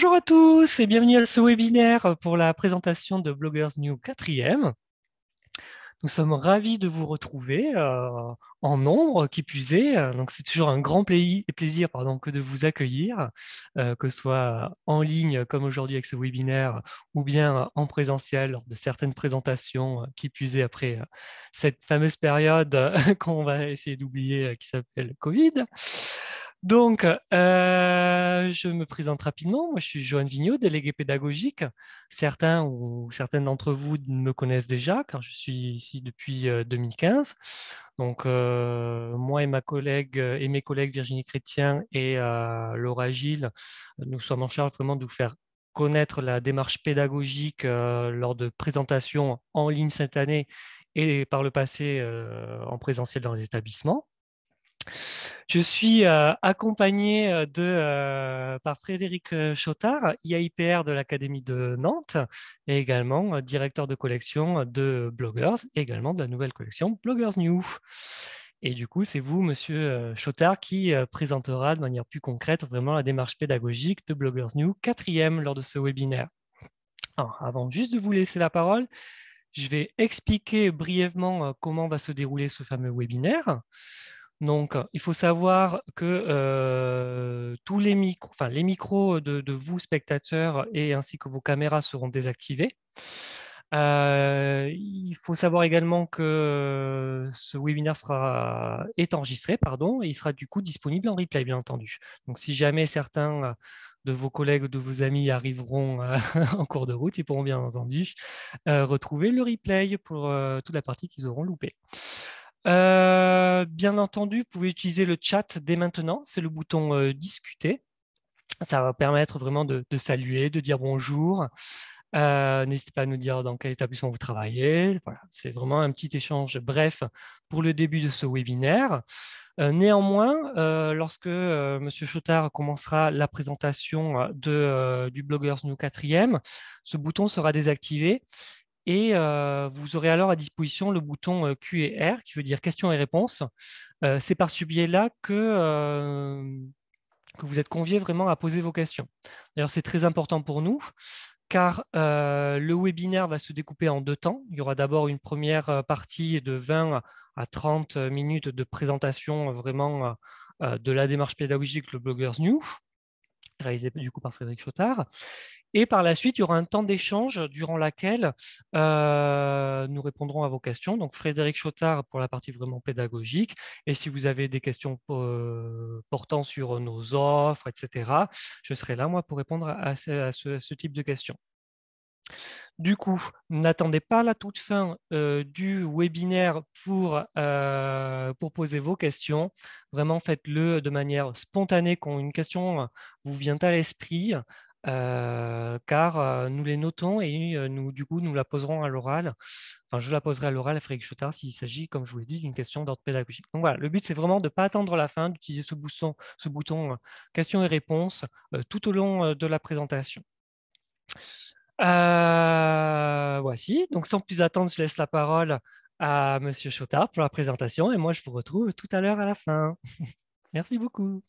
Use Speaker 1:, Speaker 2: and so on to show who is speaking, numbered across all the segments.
Speaker 1: Bonjour à tous et bienvenue à ce webinaire pour la présentation de Bloggers New 4e. Nous sommes ravis de vous retrouver en nombre, qui plus est. Donc, c'est toujours un grand plaisir que de vous accueillir, que ce soit en ligne comme aujourd'hui avec ce webinaire ou bien en présentiel lors de certaines présentations, qui plus est après cette fameuse période qu'on va essayer d'oublier qui s'appelle Covid. Donc, je me présente rapidement. Moi, je suis Johan Vigneault, délégué pédagogique. Certains ou certaines d'entre vous me connaissent déjà, car je suis ici depuis 2015. Donc, moi et ma collègue et mes collègues Virginie Chrétien et Laura Gilles, nous sommes en charge vraiment de vous faire connaître la démarche pédagogique lors de présentations en ligne cette année et par le passé en présentiel dans les établissements. Je suis accompagné par Frédéric Chotard, IAIPR de l'Académie de Nantes, et également directeur de collection de Bloggers, et également de la nouvelle collection Bloggers New. Et du coup, c'est vous, Monsieur Chotard, qui présentera de manière plus concrète vraiment la démarche pédagogique de Bloggers New 4e lors de ce webinaire. Alors, avant juste de vous laisser la parole, je vais expliquer brièvement comment va se dérouler ce fameux webinaire. Donc, il faut savoir que tous les micros de vous, spectateurs, et ainsi que vos caméras seront désactivés. Il faut savoir également que ce webinaire est enregistré, et il sera du coup disponible en replay, bien entendu. Donc, si jamais certains de vos collègues ou de vos amis arriveront en cours de route, ils pourront bien entendu retrouver le replay pour toute la partie qu'ils auront loupée. Bien entendu, vous pouvez utiliser le chat dès maintenant, c'est le bouton discuter. Ça va permettre vraiment de saluer, de dire bonjour. N'hésitez pas à nous dire dans quel établissement vous travaillez. Voilà, c'est vraiment un petit échange bref pour le début de ce webinaire. Néanmoins, lorsque M. Chotard commencera la présentation du Bloggers New 4e, ce bouton sera désactivé. Et vous aurez alors à disposition le bouton Q&R, qui veut dire questions et réponses. C'est par ce biais-là que vous êtes conviés vraiment à poser vos questions. D'ailleurs, c'est très important pour nous, car le webinaire va se découper en deux temps. Il y aura d'abord une première partie de 20 à 30 minutes de présentation vraiment de la démarche pédagogique, le Bloggers New, réalisé du coup par Frédéric Chotard. Et par la suite, il y aura un temps d'échange durant lequel nous répondrons à vos questions. Donc, Frédéric Chotard pour la partie vraiment pédagogique. Et si vous avez des questions portant sur nos offres, etc., je serai là, moi, pour répondre à ce type de questions. Du coup, n'attendez pas la toute fin du webinaire pour poser vos questions. Vraiment, faites-le de manière spontanée quand une question vous vient à l'esprit, car nous les notons et du coup, nous la poserons à l'oral. Enfin, je la poserai à l'oral à Frédéric Chotard s'il s'agit, comme je vous l'ai dit, d'une question d'ordre pédagogique. Donc voilà, le but, c'est vraiment de ne pas attendre la fin, d'utiliser ce bouton questions et réponses tout au long de la présentation. Voici, donc sans plus attendre, je laisse la parole à Monsieur Chotard pour la présentation et moi je vous retrouve tout à l'heure à la fin. Merci beaucoup.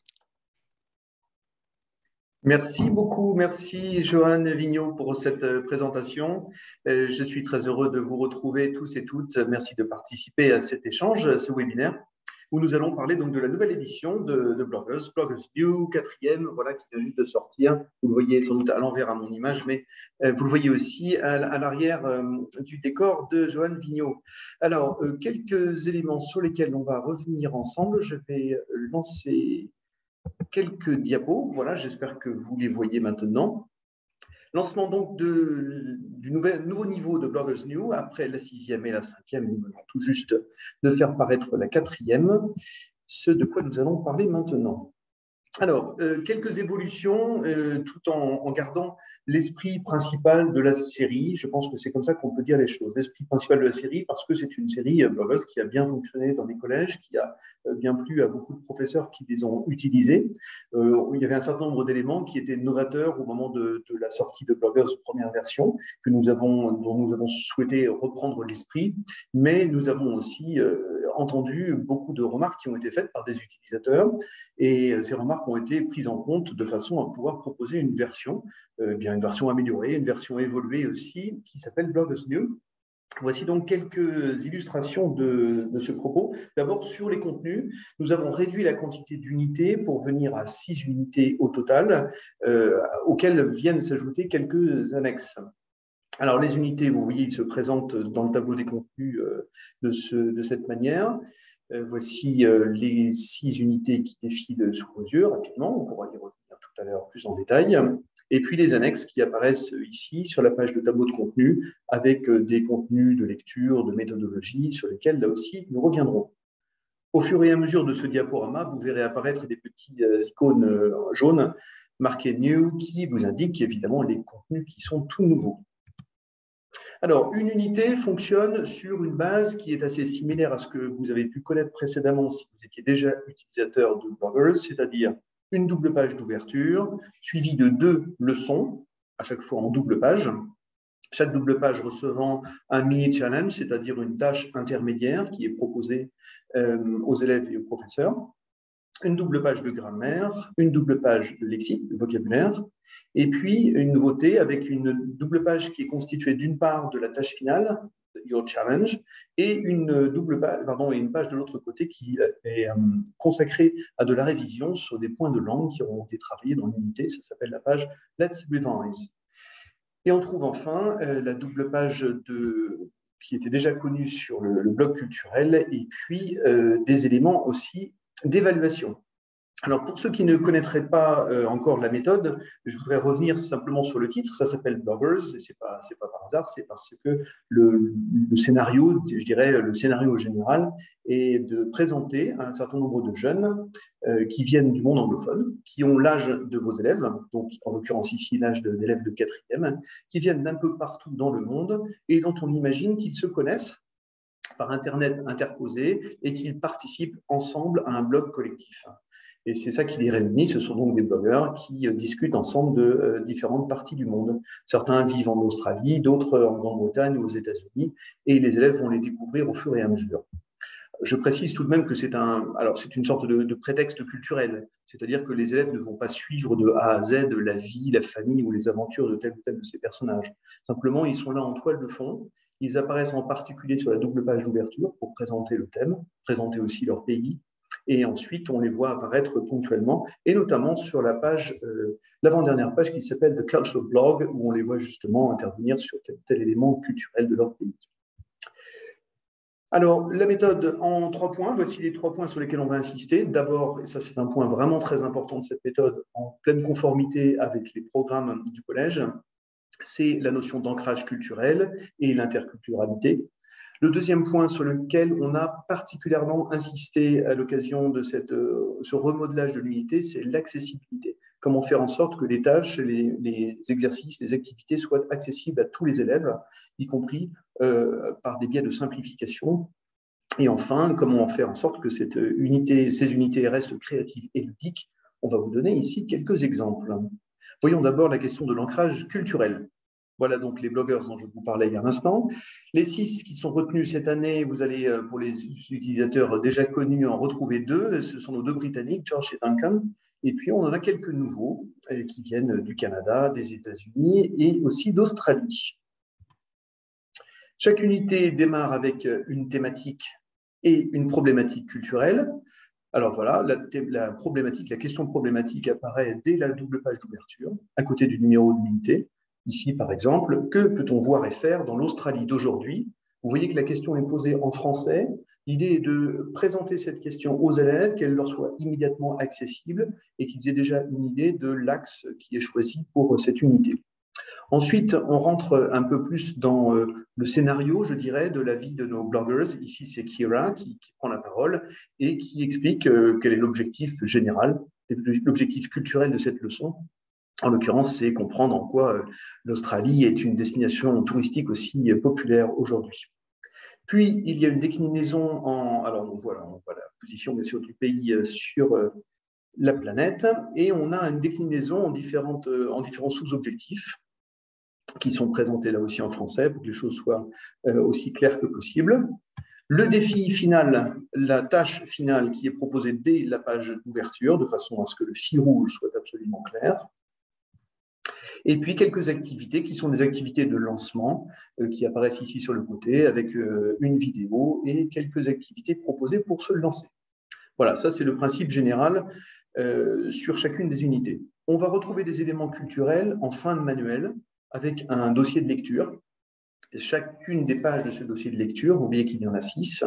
Speaker 2: Merci beaucoup, merci Johan Vigneault pour cette présentation. Je suis très heureux de vous retrouver tous et toutes. Merci de participer à cet échange, ce webinaire, où nous allons parler donc de la nouvelle édition de Bloggers, Bloggers New 4e, voilà, qui vient juste de sortir. Vous le voyez sans doute à l'envers à mon image, mais vous le voyez aussi à l'arrière du décor de Johan Vigneault. Alors, quelques éléments sur lesquels on va revenir ensemble. Je vais lancer quelques diapos. Voilà, j'espère que vous les voyez maintenant. Lancement donc du nouveau niveau de Bloggers New après la 6e et la 5e. Nous venons tout juste de faire paraître la 4e, ce de quoi nous allons parler maintenant. Alors, quelques évolutions tout en gardant l'esprit principal de la série. Je pense que c'est comme ça qu'on peut dire les choses. L'esprit principal de la série, parce que c'est une série Bloggers qui a bien fonctionné dans les collèges, qui a bien plu à beaucoup de professeurs qui les ont utilisés. Il y avait un certain nombre d'éléments qui étaient novateurs au moment de la sortie de Bloggers première version, dont nous avons souhaité reprendre l'esprit, mais nous avons aussi entendu beaucoup de remarques qui ont été faites par des utilisateurs et ces remarques ont été prises en compte de façon à pouvoir proposer une version, une version améliorée, une version évoluée aussi qui s'appelle Bloggers New. Voici donc quelques illustrations de ce propos. D'abord, sur les contenus, nous avons réduit la quantité d'unités pour venir à 6 unités au total, auxquelles viennent s'ajouter quelques annexes. Alors, les unités, vous voyez, ils se présentent dans le tableau des contenus de cette manière. Voici les 6 unités qui défilent sous vos yeux rapidement. On pourra y revenir tout à l'heure plus en détail. Et puis les annexes qui apparaissent ici sur la page de tableau de contenu avec des contenus de lecture, de méthodologie sur lesquels là aussi nous reviendrons. Au fur et à mesure de ce diaporama, vous verrez apparaître des petites icônes jaunes marquées New qui vous indiquent évidemment les contenus qui sont tout nouveaux. Alors, une unité fonctionne sur une base qui est assez similaire à ce que vous avez pu connaître précédemment si vous étiez déjà utilisateur de Bloggers, c'est-à-dire une double page d'ouverture, suivie de 2 leçons, à chaque fois en double page. Chaque double page recevant un mini-challenge, c'est-à-dire une tâche intermédiaire qui est proposée aux élèves et aux professeurs. Une double page de grammaire, une double page de lexique, de vocabulaire, et puis une nouveauté avec une double page qui est constituée d'une part de la tâche finale, Your Challenge, et une page de l'autre côté qui est consacrée à de la révision sur des points de langue qui auront été travaillés dans l'unité. Ça s'appelle la page Let's Revise. Et on trouve enfin la double page qui était déjà connue sur le blog culturel, et puis des éléments aussi d'évaluation. Alors, pour ceux qui ne connaîtraient pas encore la méthode, je voudrais revenir simplement sur le titre. Ça s'appelle Bloggers, et c'est pas par hasard, c'est parce que le scénario, je dirais, le scénario général est de présenter un certain nombre de jeunes qui viennent du monde anglophone, qui ont l'âge de vos élèves, donc en l'occurrence ici l'âge d'élèves de 4e, qui viennent d'un peu partout dans le monde et dont on imagine qu'ils se connaissent par Internet interposé et qu'ils participent ensemble à un blog collectif. Et c'est ça qui les réunit. Ce sont donc des blogueurs qui discutent ensemble de différentes parties du monde. Certains vivent en Australie, d'autres en Grande-Bretagne ou aux États-Unis, et les élèves vont les découvrir au fur et à mesure. Je précise tout de même que c'est une sorte de prétexte culturel, c'est-à-dire que les élèves ne vont pas suivre de A à Z la vie, la famille ou les aventures de tel ou tel de ces personnages. Simplement, ils sont là en toile de fond. Ils apparaissent en particulier sur la double page d'ouverture pour présenter le thème, présenter aussi leur pays. Et ensuite, on les voit apparaître ponctuellement, et notamment sur la page, l'avant-dernière page qui s'appelle The Cultural Blog, où on les voit justement intervenir sur tel élément culturel de leur pays. Alors, la méthode en 3 points, voici les 3 points sur lesquels on va insister. D'abord, et ça c'est un point vraiment très important de cette méthode, en pleine conformité avec les programmes du collège, c'est la notion d'ancrage culturel et l'interculturalité. Le deuxième point sur lequel on a particulièrement insisté à l'occasion de ce remodelage de l'unité, c'est l'accessibilité. Comment faire en sorte que les tâches, les exercices, les activités soient accessibles à tous les élèves, y compris par des biais de simplification. Et enfin, comment faire en sorte que ces unités restent créatives et ludiques. On va vous donner ici quelques exemples. Voyons d'abord la question de l'ancrage culturel. Voilà donc les bloggers dont je vous parlais il y a un instant. Les 6 qui sont retenus cette année, vous allez, pour les utilisateurs déjà connus, en retrouver 2. Ce sont nos 2 Britanniques, George et Duncan. Et puis, on en a quelques nouveaux qui viennent du Canada, des États-Unis et aussi d'Australie. Chaque unité démarre avec une thématique et une problématique culturelle. Alors voilà, la question problématique apparaît dès la double page d'ouverture, à côté du numéro de l'unité. Ici, par exemple, que peut-on voir et faire dans l'Australie d'aujourd'hui? Vous voyez que la question est posée en français. L'idée est de présenter cette question aux élèves, qu'elle leur soit immédiatement accessible et qu'ils aient déjà une idée de l'axe qui est choisi pour cette unité. Ensuite, on rentre un peu plus dans le scénario, je dirais, de la vie de nos bloggers. Ici, c'est Kira qui prend la parole et qui explique quel est l'objectif général, l'objectif culturel de cette leçon. En l'occurrence, c'est comprendre en quoi l'Australie est une destination touristique aussi populaire aujourd'hui. Puis, il y a une déclinaison alors on voit la position bien sûr du pays sur la planète, et on a une déclinaison en différents sous-objectifs qui sont présentés là aussi en français pour que les choses soient aussi claires que possible. Le défi final, la tâche finale qui est proposée dès la page d'ouverture, de façon à ce que le fil rouge soit absolument clair. Et puis quelques activités qui sont des activités de lancement qui apparaissent ici sur le côté avec une vidéo et quelques activités proposées pour se lancer. Voilà, ça c'est le principe général sur chacune des unités. On va retrouver des éléments culturels en fin de manuel avec un dossier de lecture. Chacune des pages de ce dossier de lecture, vous voyez qu'il y en a 6.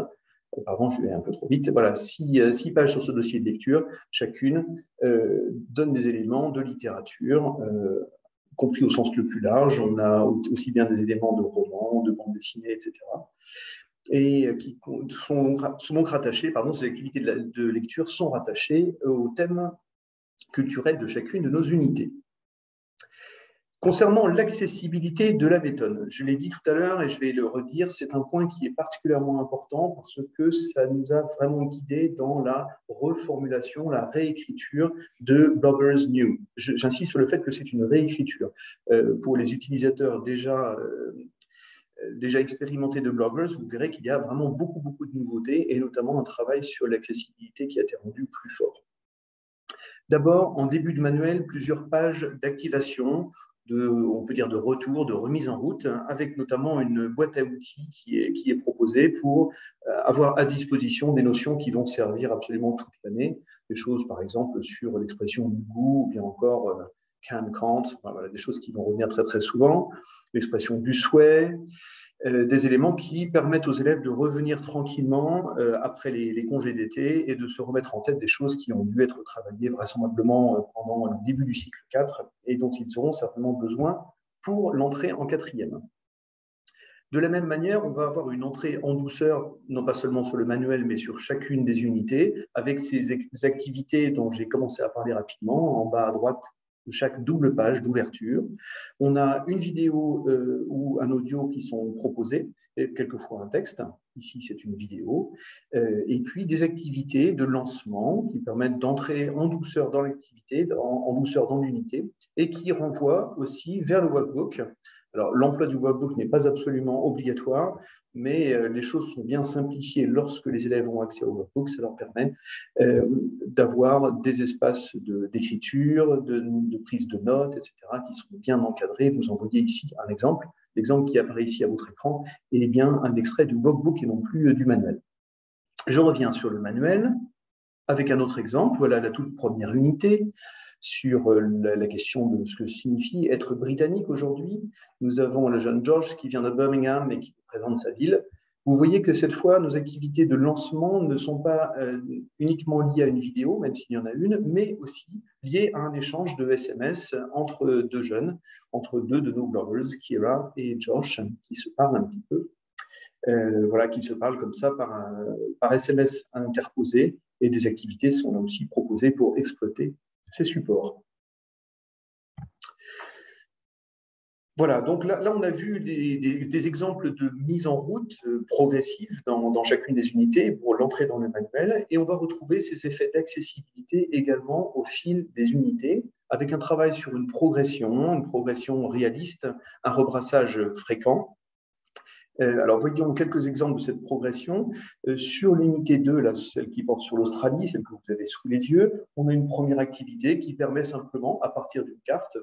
Speaker 2: Pardon, je vais un peu trop vite. Voilà, 6 pages sur ce dossier de lecture. Chacune donne des éléments de littérature, compris au sens le plus large. On a aussi bien des éléments de romans, de bandes dessinées, etc. Et qui sont donc rattachés, ces activités de lecture sont rattachées au thème culturel de chacune de nos unités. Concernant l'accessibilité de la méthode, je l'ai dit tout à l'heure et je vais le redire, c'est un point qui est particulièrement important parce que ça nous a vraiment guidés dans la reformulation, la réécriture de Bloggers New. J'insiste sur le fait que c'est une réécriture. Pour les utilisateurs déjà expérimentés de Bloggers, vous verrez qu'il y a vraiment beaucoup de nouveautés et notamment un travail sur l'accessibilité qui a été rendu plus fort. D'abord, en début de manuel, plusieurs pages d'activation, on peut dire de retour, de remise en route, avec notamment une boîte à outils qui est proposée pour avoir à disposition des notions qui vont servir absolument toute l'année, des choses par exemple sur l'expression du goût, ou bien encore can, can't, voilà, des choses qui vont revenir très souvent, l'expression du souhait, des éléments qui permettent aux élèves de revenir tranquillement après les congés d'été et de se remettre en tête des choses qui ont dû être travaillées vraisemblablement pendant le début du cycle 4 et dont ils auront certainement besoin pour l'entrée en 4e. De la même manière, on va avoir une entrée en douceur, non pas seulement sur le manuel, mais sur chacune des unités, avec ces activités dont j'ai commencé à parler rapidement, en bas à droite de chaque double page d'ouverture. On a une vidéo ou un audio qui sont proposés, et quelquefois un texte. Ici, c'est une vidéo. Et puis, des activités de lancement qui permettent d'entrer en douceur dans l'activité, en douceur dans l'unité, et qui renvoient aussi vers le workbook. Alors, l'emploi du workbook n'est pas absolument obligatoire, mais les choses sont bien simplifiées lorsque les élèves ont accès au workbook. Ça leur permet d'avoir des espaces d'écriture, de prise de notes, etc., qui sont bien encadrés. Vous en voyez ici un exemple. L'exemple qui apparaît ici à votre écran est bien un extrait du workbook et non plus du manuel. Je reviens sur le manuel avec un autre exemple. Voilà la toute première unité sur la question de ce que signifie être britannique aujourd'hui. Nous avons le jeune George qui vient de Birmingham et qui présente sa ville. Vous voyez que cette fois, nos activités de lancement ne sont pas uniquement liées à une vidéo, même s'il y en a une, mais aussi liées à un échange de SMS entre deux jeunes, entre deux de nos bloggers, Kira et Josh, qui se parlent un petit peu. Voilà, qui se parlent comme ça par SMS interposé, et des activités sont aussi proposées pour exploiter ces supports. Voilà, donc là on a vu des exemples de mise en route progressive dans chacune des unités pour l'entrée dans le manuel, et on va retrouver ces effets d'accessibilité également au fil des unités, avec un travail sur une progression réaliste, un rebrassage fréquent. Alors, voyons quelques exemples de cette progression. Sur l'unité 2, là, celle qui porte sur l'Australie, celle que vous avez sous les yeux, on a une première activité qui permet simplement, à partir d'une carte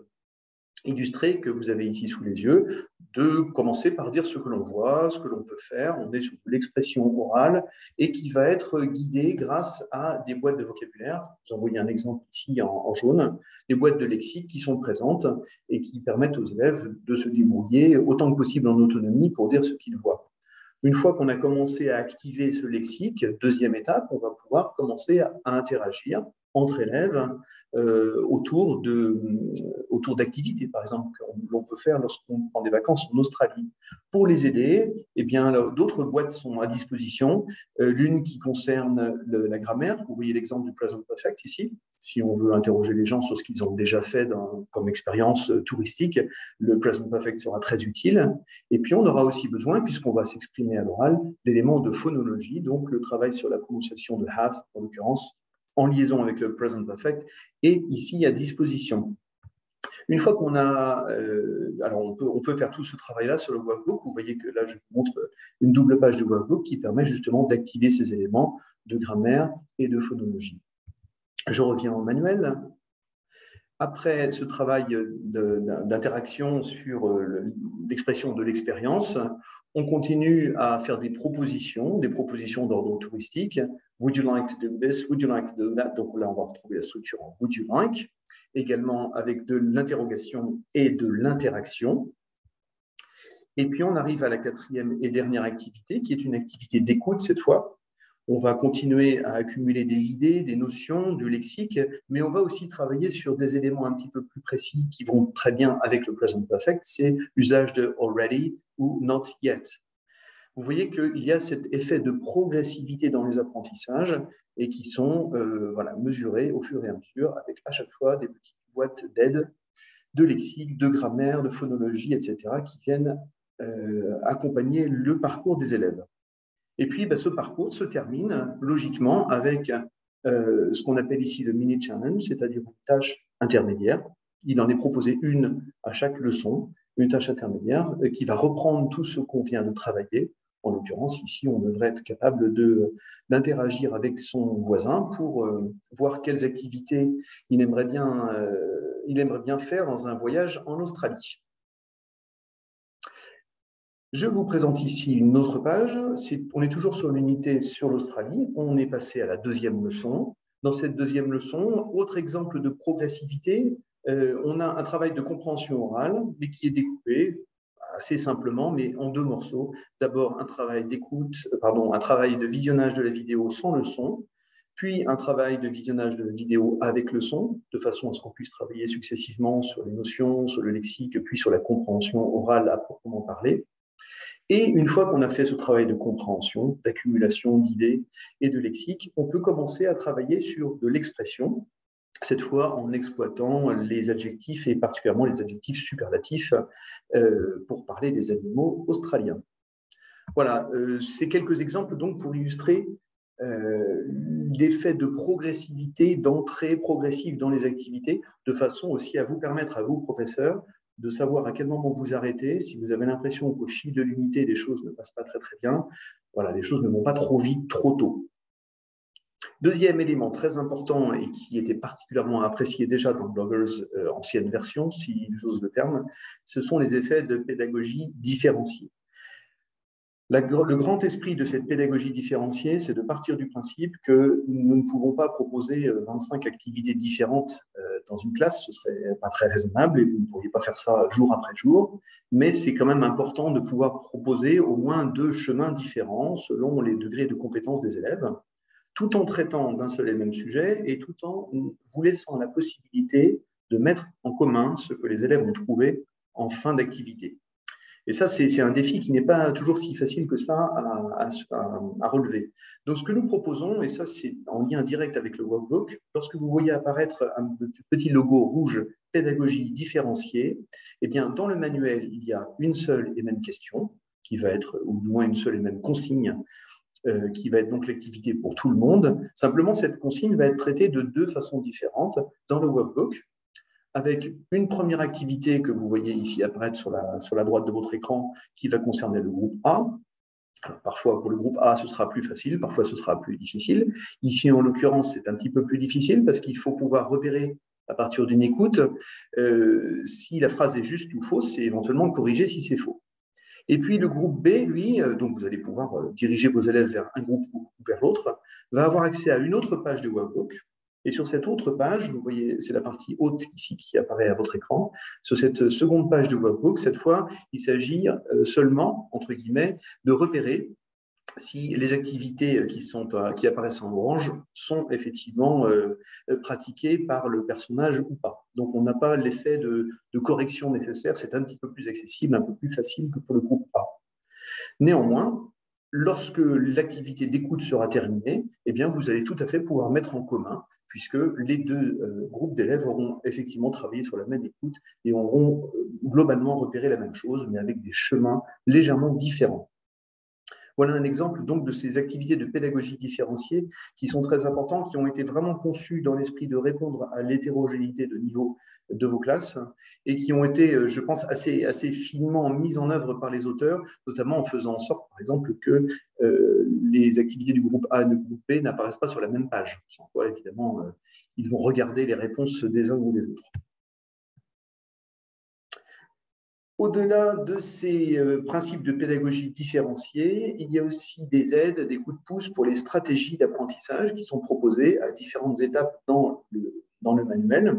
Speaker 2: illustrée que vous avez ici sous les yeux, de commencer par dire ce que l'on voit, ce que l'on peut faire. On est sur l'expression orale et qui va être guidée grâce à des boîtes de vocabulaire. Vous en voyez un exemple ici en jaune, des boîtes de lexique qui sont présentes et qui permettent aux élèves de se débrouiller autant que possible en autonomie pour dire ce qu'ils voient. Une fois qu'on a commencé à activer ce lexique, deuxième étape, on va pouvoir commencer à interagir entre élèves autour d'activités, par exemple, que l'on peut faire lorsqu'on prend des vacances en Australie. Pour les aider, eh bien, d'autres boîtes sont à disposition. L'une qui concerne la grammaire. Vous voyez l'exemple du present perfect ici. Si on veut interroger les gens sur ce qu'ils ont déjà fait comme expérience touristique, le present perfect sera très utile. Et puis, on aura aussi besoin, puisqu'on va s'exprimer à l'oral, d'éléments de phonologie, donc le travail sur la prononciation de have, en l'occurrence, en liaison avec le present perfect, est ici à disposition. Une fois qu'on a, alors on peut faire tout ce travail-là sur le workbook. Vous voyez que là, je vous montre une double page de workbook qui permet justement d'activer ces éléments de grammaire et de phonologie. Je reviens au manuel. Après ce travail d'interaction sur l'expression de l'expérience, on continue à faire des propositions d'ordre touristique. Would you like to do this? Would you like to do that? Donc là, on va retrouver la structure en would you like, également avec de l'interrogation et de l'interaction. Et puis, on arrive à la quatrième et dernière activité, qui est une activité d'écoute cette fois. On va continuer à accumuler des idées, des notions, du lexique, mais on va aussi travailler sur des éléments un petit peu plus précis qui vont très bien avec le present perfect, c'est l'usage de already ou not yet. Vous voyez qu'il y a cet effet de progressivité dans les apprentissages et qui sont mesurés au fur et à mesure avec à chaque fois des petites boîtes d'aide, de lexique, de grammaire, de phonologie, etc., qui viennent accompagner le parcours des élèves. Et puis, ce parcours se termine logiquement avec ce qu'on appelle ici le mini challenge, c'est-à-dire une tâche intermédiaire. Il en est proposé une à chaque leçon, une tâche intermédiaire qui va reprendre tout ce qu'on vient de travailler. En l'occurrence, ici, on devrait être capable d'interagir avec son voisin pour voir quelles activités il aimerait bien faire dans un voyage en Australie. Je vous présente ici une autre page. On est toujours sur l'unité sur l'Australie. On est passé à la deuxième leçon. Dans cette deuxième leçon, autre exemple de progressivité, on a un travail de compréhension orale, mais qui est découpé assez simplement, mais en deux morceaux. D'abord, un travail un travail de visionnage de la vidéo sans le son, puis un travail de visionnage de la vidéo avec le son, de façon à ce qu'on puisse travailler successivement sur les notions, sur le lexique, puis sur la compréhension orale à proprement parler. Et une fois qu'on a fait ce travail de compréhension, d'accumulation d'idées et de lexique, on peut commencer à travailler sur de l'expression, cette fois en exploitant les adjectifs et particulièrement les adjectifs superlatifs pour parler des animaux australiens. Voilà, c'est quelques exemples donc pour illustrer l'effet de progressivité, d'entrée progressive dans les activités, de façon aussi à vous permettre, à vous, professeurs, de savoir à quel moment vous arrêtez. Si vous avez l'impression qu'au fil de l'unité, des choses ne passent pas très très bien, voilà, les choses ne vont pas trop vite, trop tôt. Deuxième élément très important et qui était particulièrement apprécié déjà dans Bloggers ancienne version, si j'ose le terme, ce sont les effets de pédagogie différenciée. Le grand esprit de cette pédagogie différenciée, c'est de partir du principe que nous ne pouvons pas proposer 25 activités différentes dans une classe, ce serait pas très raisonnable et vous ne pourriez pas faire ça jour après jour, mais c'est quand même important de pouvoir proposer au moins 2 chemins différents selon les degrés de compétence des élèves, tout en traitant d'un seul et même sujet et tout en vous laissant la possibilité de mettre en commun ce que les élèves ont trouvé en fin d'activité. Et ça, c'est un défi qui n'est pas toujours si facile que ça à relever. Donc, ce que nous proposons, et ça, c'est en lien direct avec le workbook, lorsque vous voyez apparaître un petit logo rouge « Pédagogie différenciée », eh bien, dans le manuel, il y a une seule et même question, qui va être, ou du moins une seule et même consigne, qui va être donc l'activité pour tout le monde. Simplement, cette consigne va être traitée de 2 façons différentes dans le workbook, avec une première activité que vous voyez ici apparaître sur la droite de votre écran qui va concerner le groupe A. Alors, parfois, pour le groupe A, ce sera plus facile, parfois, ce sera plus difficile. Ici, en l'occurrence, c'est un petit peu plus difficile parce qu'il faut pouvoir repérer à partir d'une écoute si la phrase est juste ou fausse et éventuellement corriger si c'est faux. Et puis, le groupe B, lui, donc vous allez pouvoir diriger vos élèves vers un groupe ou vers l'autre, va avoir accès à une autre page de workbook. Et sur cette autre page, vous voyez, c'est la partie haute ici qui apparaît à votre écran. Sur cette seconde page de workbook, cette fois, il s'agit seulement, entre guillemets, de repérer si les activités qui apparaissent en orange sont effectivement pratiquées par le personnage ou pas. Donc, on n'a pas l'effet de correction nécessaire. C'est un petit peu plus accessible, un peu plus facile que pour le groupe A. Néanmoins, lorsque l'activité d'écoute sera terminée, eh bien, vous allez tout à fait pouvoir mettre en commun, puisque les 2 groupes d'élèves auront effectivement travaillé sur la même écoute et auront globalement repéré la même chose, mais avec des chemins légèrement différents. Voilà un exemple donc de ces activités de pédagogie différenciée qui sont très importantes, qui ont été vraiment conçues dans l'esprit de répondre à l'hétérogénéité de niveau de vos classes et qui ont été, je pense, assez finement mises en œuvre par les auteurs, notamment en faisant en sorte, par exemple, que les activités du groupe A et du groupe B n'apparaissent pas sur la même page, sans quoi, évidemment, ils vont regarder les réponses des uns ou des autres. Au-delà de ces principes de pédagogie différenciée, il y a aussi des aides, des coups de pouce pour les stratégies d'apprentissage qui sont proposées à différentes étapes dans le manuel,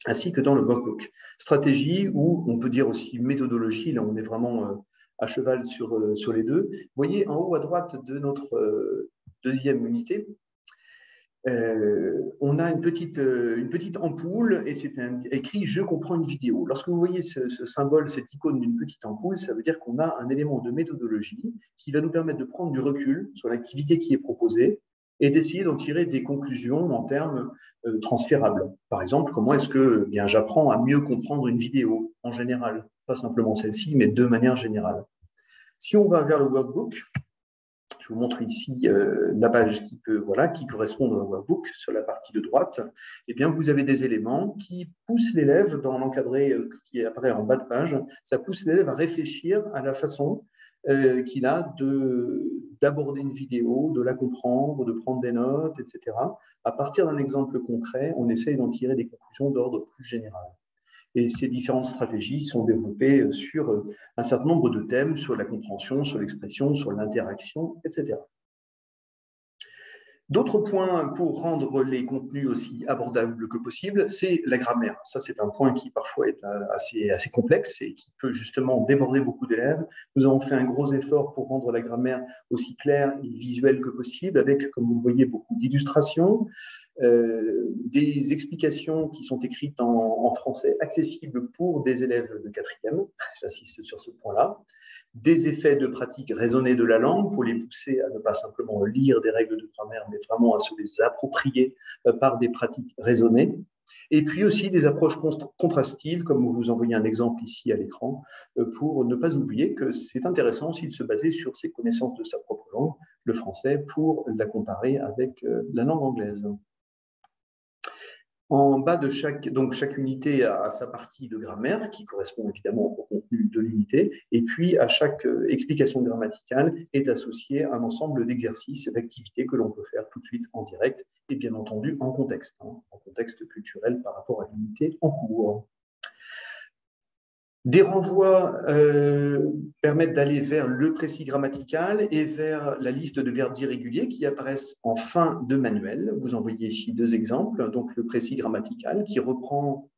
Speaker 2: ainsi que dans le workbook. Stratégie, ou on peut dire aussi méthodologie, là on est vraiment à cheval sur les deux. Vous voyez en haut à droite de notre deuxième unité, on a une petite ampoule et c'est écrit « Je comprends une vidéo ». Lorsque vous voyez ce symbole, cette icône d'une petite ampoule, ça veut dire qu'on a un élément de méthodologie qui va nous permettre de prendre du recul sur l'activité qui est proposée et d'essayer d'en tirer des conclusions en termes transférables. Par exemple, comment est-ce que j'apprends à mieux comprendre une vidéo en général, pas simplement celle-ci, mais de manière générale. Si on va vers le workbook, je vous montre ici la page qui correspond au workbook sur la partie de droite. Eh bien, vous avez des éléments qui poussent l'élève dans l'encadré qui apparaît en bas de page. Ça pousse l'élève à réfléchir à la façon qu'il a d'aborder une vidéo, de la comprendre, de prendre des notes, etc. À partir d'un exemple concret, on essaye d'en tirer des conclusions d'ordre plus général. Et ces différentes stratégies sont développées sur un certain nombre de thèmes, sur la compréhension, sur l'expression, sur l'interaction, etc. D'autres points pour rendre les contenus aussi abordables que possible, c'est la grammaire. Ça, c'est un point qui parfois est assez complexe et qui peut justement déborder beaucoup d'élèves. Nous avons fait un gros effort pour rendre la grammaire aussi claire et visuelle que possible, avec, comme vous le voyez, beaucoup d'illustrations, des explications qui sont écrites en français accessibles pour des élèves de 4e, j'insiste sur ce point-là, des effets de pratique raisonnée de la langue pour les pousser à ne pas simplement lire des règles de grammaire, mais vraiment à se les approprier par des pratiques raisonnées. Et puis aussi des approches contrastives, comme vous en voyez un exemple ici à l'écran, pour ne pas oublier que c'est intéressant aussi de se baser sur ses connaissances de sa propre langue, le français, pour la comparer avec la langue anglaise. En bas de chaque unité a sa partie de grammaire qui correspond évidemment au contenu de l'unité. Et puis, à chaque explication grammaticale est associé un ensemble d'exercices et d'activités que l'on peut faire tout de suite en direct et bien entendu en contexte culturel par rapport à l'unité en cours. Des renvois permettent d'aller vers le précis grammatical et vers la liste de verbes irréguliers qui apparaissent en fin de manuel. Vous en voyez ici deux exemples. Donc, le précis grammatical qui reprend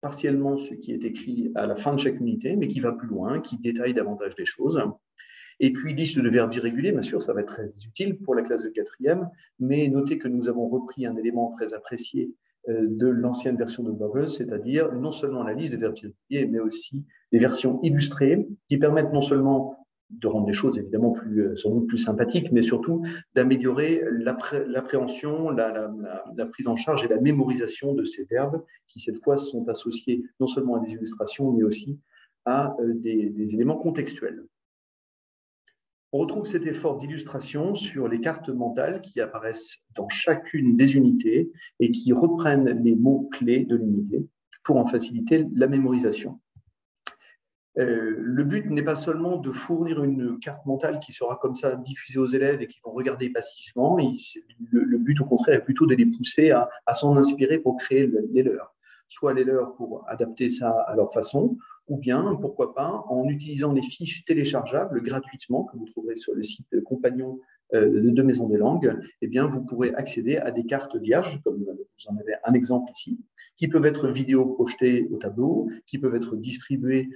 Speaker 2: partiellement ce qui est écrit à la fin de chaque unité, mais qui va plus loin, qui détaille davantage les choses. Et puis, liste de verbes irréguliers, bien sûr, ça va être très utile pour la classe de 4e, mais notez que nous avons repris un élément très apprécié de l'ancienne version de Bubble, c'est-à-dire non seulement la liste de verbes irréguliers, mais aussi des versions illustrées qui permettent non seulement de rendre les choses évidemment sans doute plus sympathiques, mais surtout d'améliorer l'appréhension, la prise en charge et la mémorisation de ces verbes qui, cette fois, sont associés non seulement à des illustrations, mais aussi à des éléments contextuels. On retrouve cet effort d'illustration sur les cartes mentales qui apparaissent dans chacune des unités et qui reprennent les mots-clés de l'unité pour en faciliter la mémorisation. Le but n'est pas seulement de fournir une carte mentale qui sera comme ça diffusée aux élèves et qui vont regarder passivement. Le but, au contraire, est plutôt de les pousser à s'en inspirer pour créer les leurs. Soit les leurs pour adapter ça à leur façon, ou bien, pourquoi pas, en utilisant les fiches téléchargeables gratuitement que vous trouverez sur le site compagnon de Maison des Langues, eh bien, vous pourrez accéder à des cartes vierges, comme vous en avez un exemple ici, qui peuvent être vidéo projetées au tableau, qui peuvent être distribuées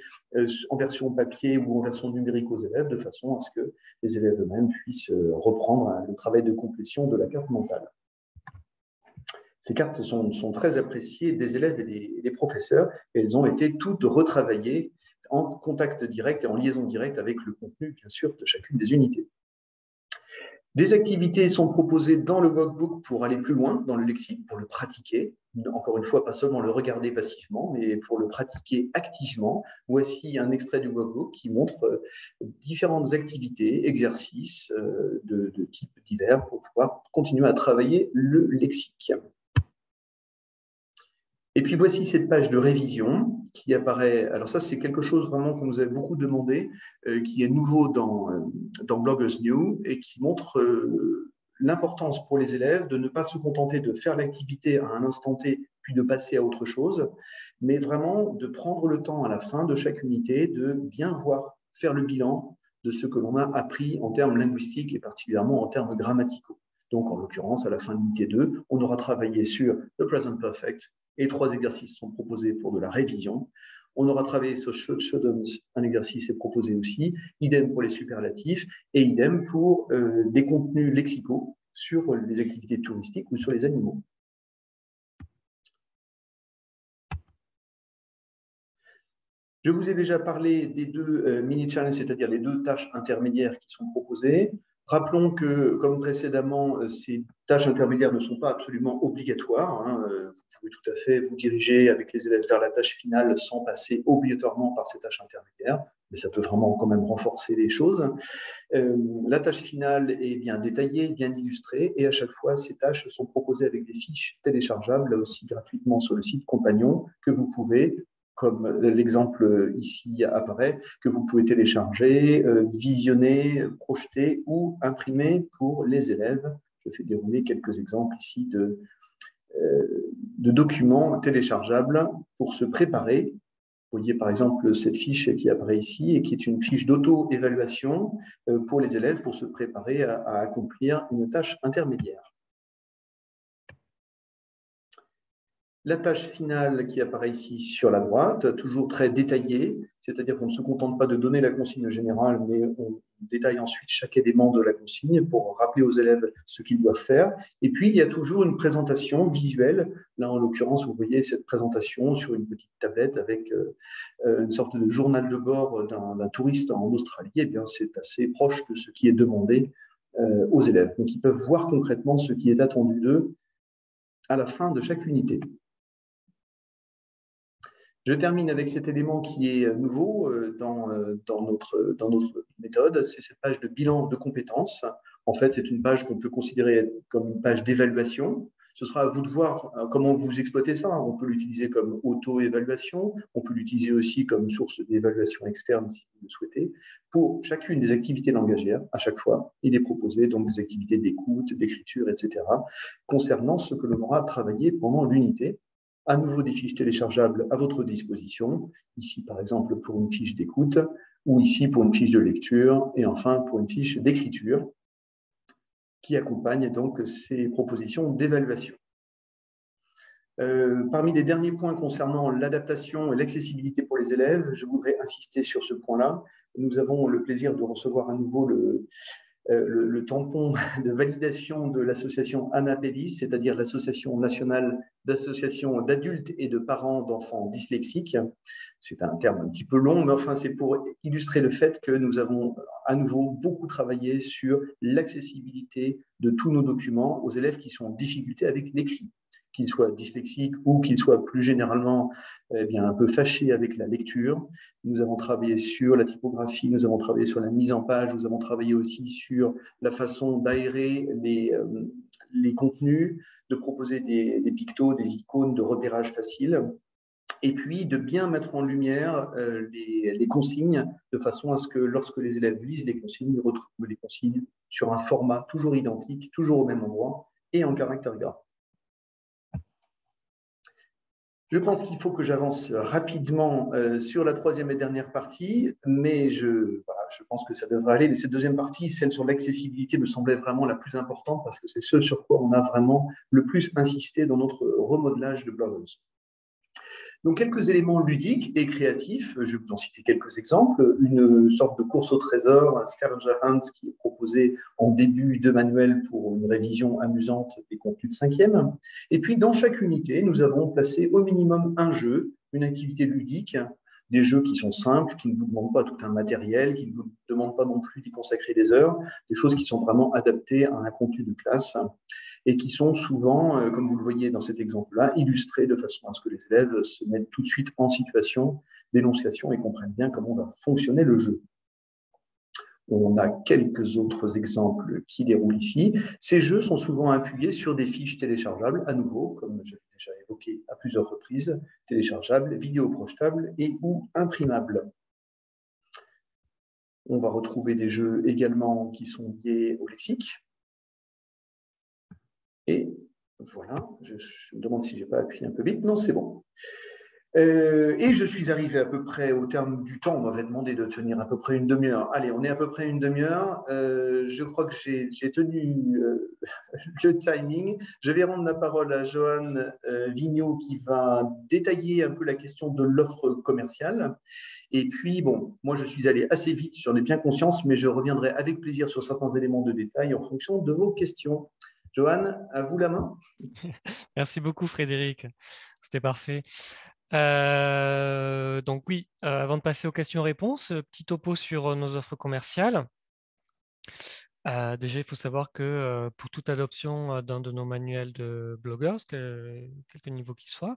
Speaker 2: en version papier ou en version numérique aux élèves, de façon à ce que les élèves eux-mêmes puissent reprendre le travail de complétion de la carte mentale. Ces cartes sont très appréciées des élèves et des professeurs, et elles ont été toutes retravaillées en contact direct et en liaison directe avec le contenu, bien sûr, de chacune des unités. Des activités sont proposées dans le workbook pour aller plus loin dans le lexique, pour le pratiquer. Encore une fois, pas seulement le regarder passivement, mais pour le pratiquer activement. Voici un extrait du workbook qui montre différentes activités, exercices de types divers pour pouvoir continuer à travailler le lexique. Et puis voici cette page de révision qui apparaît. Alors ça, c'est quelque chose vraiment qu'on nous avait beaucoup demandé, qui est nouveau dans Bloggers New et qui montre l'importance pour les élèves de ne pas se contenter de faire l'activité à un instant T, puis de passer à autre chose, mais vraiment de prendre le temps à la fin de chaque unité de bien voir, faire le bilan de ce que l'on a appris en termes linguistiques et particulièrement en termes grammaticaux. Donc, en l'occurrence, à la fin de l'unité 2, on aura travaillé sur le present perfect et 3 exercices sont proposés pour de la révision. On aura travaillé sur shouldn't, un exercice est proposé aussi, idem pour les superlatifs et idem pour des contenus lexicaux sur les activités touristiques ou sur les animaux. Je vous ai déjà parlé des deux mini-challenges, c'est-à-dire les deux tâches intermédiaires qui sont proposées. Rappelons que, comme précédemment, ces tâches intermédiaires ne sont pas absolument obligatoires. Vous pouvez tout à fait vous diriger avec les élèves vers la tâche finale sans passer obligatoirement par ces tâches intermédiaires, mais ça peut vraiment quand même renforcer les choses. La tâche finale est bien détaillée, bien illustrée, et à chaque fois, ces tâches sont proposées avec des fiches téléchargeables, là aussi gratuitement sur le site Compagnon, que vous pouvez, comme l'exemple ici apparaît, que vous pouvez télécharger, visionner, projeter ou imprimer pour les élèves. Je fais dérouler quelques exemples ici de documents téléchargeables pour se préparer. Vous voyez par exemple cette fiche qui apparaît ici et qui est une fiche d'auto-évaluation pour les élèves pour se préparer à accomplir une tâche intermédiaire. La tâche finale qui apparaît ici sur la droite, toujours très détaillée, c'est-à-dire qu'on ne se contente pas de donner la consigne générale, mais on détaille ensuite chaque élément de la consigne pour rappeler aux élèves ce qu'ils doivent faire. Et puis, il y a toujours une présentation visuelle. Là, en l'occurrence, vous voyez cette présentation sur une petite tablette avec une sorte de journal de bord d'un touriste en Australie. Eh bien, c'est assez proche de ce qui est demandé aux élèves. Donc, ils peuvent voir concrètement ce qui est attendu d'eux à la fin de chaque unité. Je termine avec cet élément qui est nouveau dans notre méthode, c'est cette page de bilan de compétences. En fait, c'est une page qu'on peut considérer comme une page d'évaluation. Ce sera à vous de voir comment vous exploitez ça. On peut l'utiliser comme auto-évaluation, on peut l'utiliser aussi comme source d'évaluation externe si vous le souhaitez. Pour chacune des activités langagières, à chaque fois, il est proposé donc des activités d'écoute, d'écriture, etc., concernant ce que l'on aura travaillé pendant l'unité. À nouveau des fiches téléchargeables à votre disposition, ici par exemple pour une fiche d'écoute, ou ici pour une fiche de lecture, et enfin pour une fiche d'écriture, qui accompagne donc ces propositions d'évaluation. Parmi les derniers points concernant l'adaptation et l'accessibilité pour les élèves, je voudrais insister sur ce point-là. Nous avons le plaisir de recevoir à nouveau le tampon de validation de l'association ANAPEDIS, c'est-à-dire l'Association nationale d'associations d'adultes et de parents d'enfants dyslexiques. C'est un terme un petit peu long, mais enfin, c'est pour illustrer le fait que nous avons à nouveau beaucoup travaillé sur l'accessibilité de tous nos documents aux élèves qui sont en difficulté avec l'écrit, qu'ils soient dyslexiques ou qu'ils soient plus généralement un peu fâchés avec la lecture. Nous avons travaillé sur la typographie, nous avons travaillé sur la mise en page, nous avons travaillé aussi sur la façon d'aérer les contenus, de proposer des pictos, des icônes de repérage facile, et puis de bien mettre en lumière les consignes de façon à ce que lorsque les élèves lisent les consignes, ils retrouvent les consignes sur un format toujours identique, toujours au même endroit et en caractère gras. Je pense qu'il faut que j'avance rapidement sur la troisième et dernière partie, mais je pense que ça devrait aller. Mais cette deuxième partie, celle sur l'accessibilité, me semblait vraiment la plus importante parce que c'est ce sur quoi on a vraiment le plus insisté dans notre remodelage de Bloggers. Donc, quelques éléments ludiques et créatifs. Je vais vous en citer quelques exemples. Une sorte de course au trésor, un scavenger hunt qui est proposé en début de manuel pour une révision amusante des contenus de cinquième. Et puis, dans chaque unité, nous avons placé au minimum un jeu, une activité ludique, des jeux qui sont simples, qui ne vous demandent pas tout un matériel, qui ne vous demandent pas non plus d'y consacrer des heures, des choses qui sont vraiment adaptées à un contenu de classe et qui sont souvent, comme vous le voyez dans cet exemple-là, illustrées de façon à ce que les élèves se mettent tout de suite en situation d'énonciation et comprennent bien comment va fonctionner le jeu. On a quelques autres exemples qui déroulent ici. Ces jeux sont souvent appuyés sur des fiches téléchargeables, à nouveau, comme j'avais déjà évoqué à plusieurs reprises, téléchargeables, vidéoprojetables et ou imprimables. On va retrouver des jeux également qui sont liés au lexique. Et voilà, je me demande si je n'ai pas appuyé un peu vite. Non, c'est bon. Et je suis arrivé à peu près au terme du temps. On m'avait demandé de tenir à peu près une demi-heure. Allez, on est à peu près une demi-heure. Je crois que j'ai tenu le timing. Je vais rendre la parole à Johan Vigneault qui va détailler un peu la question de l'offre commerciale. Et puis, bon, moi, je suis allé assez vite, j'en ai bien conscience, mais je reviendrai avec plaisir sur certains éléments de détail en fonction de vos questions. Johan, à vous la main.
Speaker 1: Merci beaucoup, Frédéric. C'était parfait. Donc oui, avant de passer aux questions-réponses, petit topo sur nos offres commerciales. Déjà, il faut savoir que pour toute adoption d'un de nos manuels de bloggers, quelque niveau qu'il soit,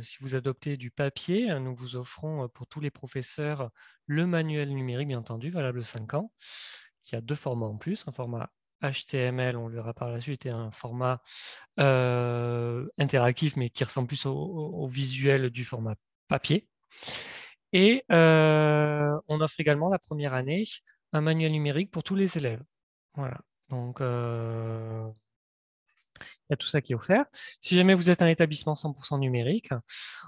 Speaker 1: si vous adoptez du papier, nous vous offrons pour tous les professeurs le manuel numérique, bien entendu, valable 5 ans, qui a 2 formats en plus, un format HTML, on le verra par la suite, et un format interactif, mais qui ressemble plus au visuel du format papier. Et on offre également la première année un manuel numérique pour tous les élèves. Voilà. Donc, il y a tout ça qui est offert. Si jamais vous êtes un établissement 100% numérique,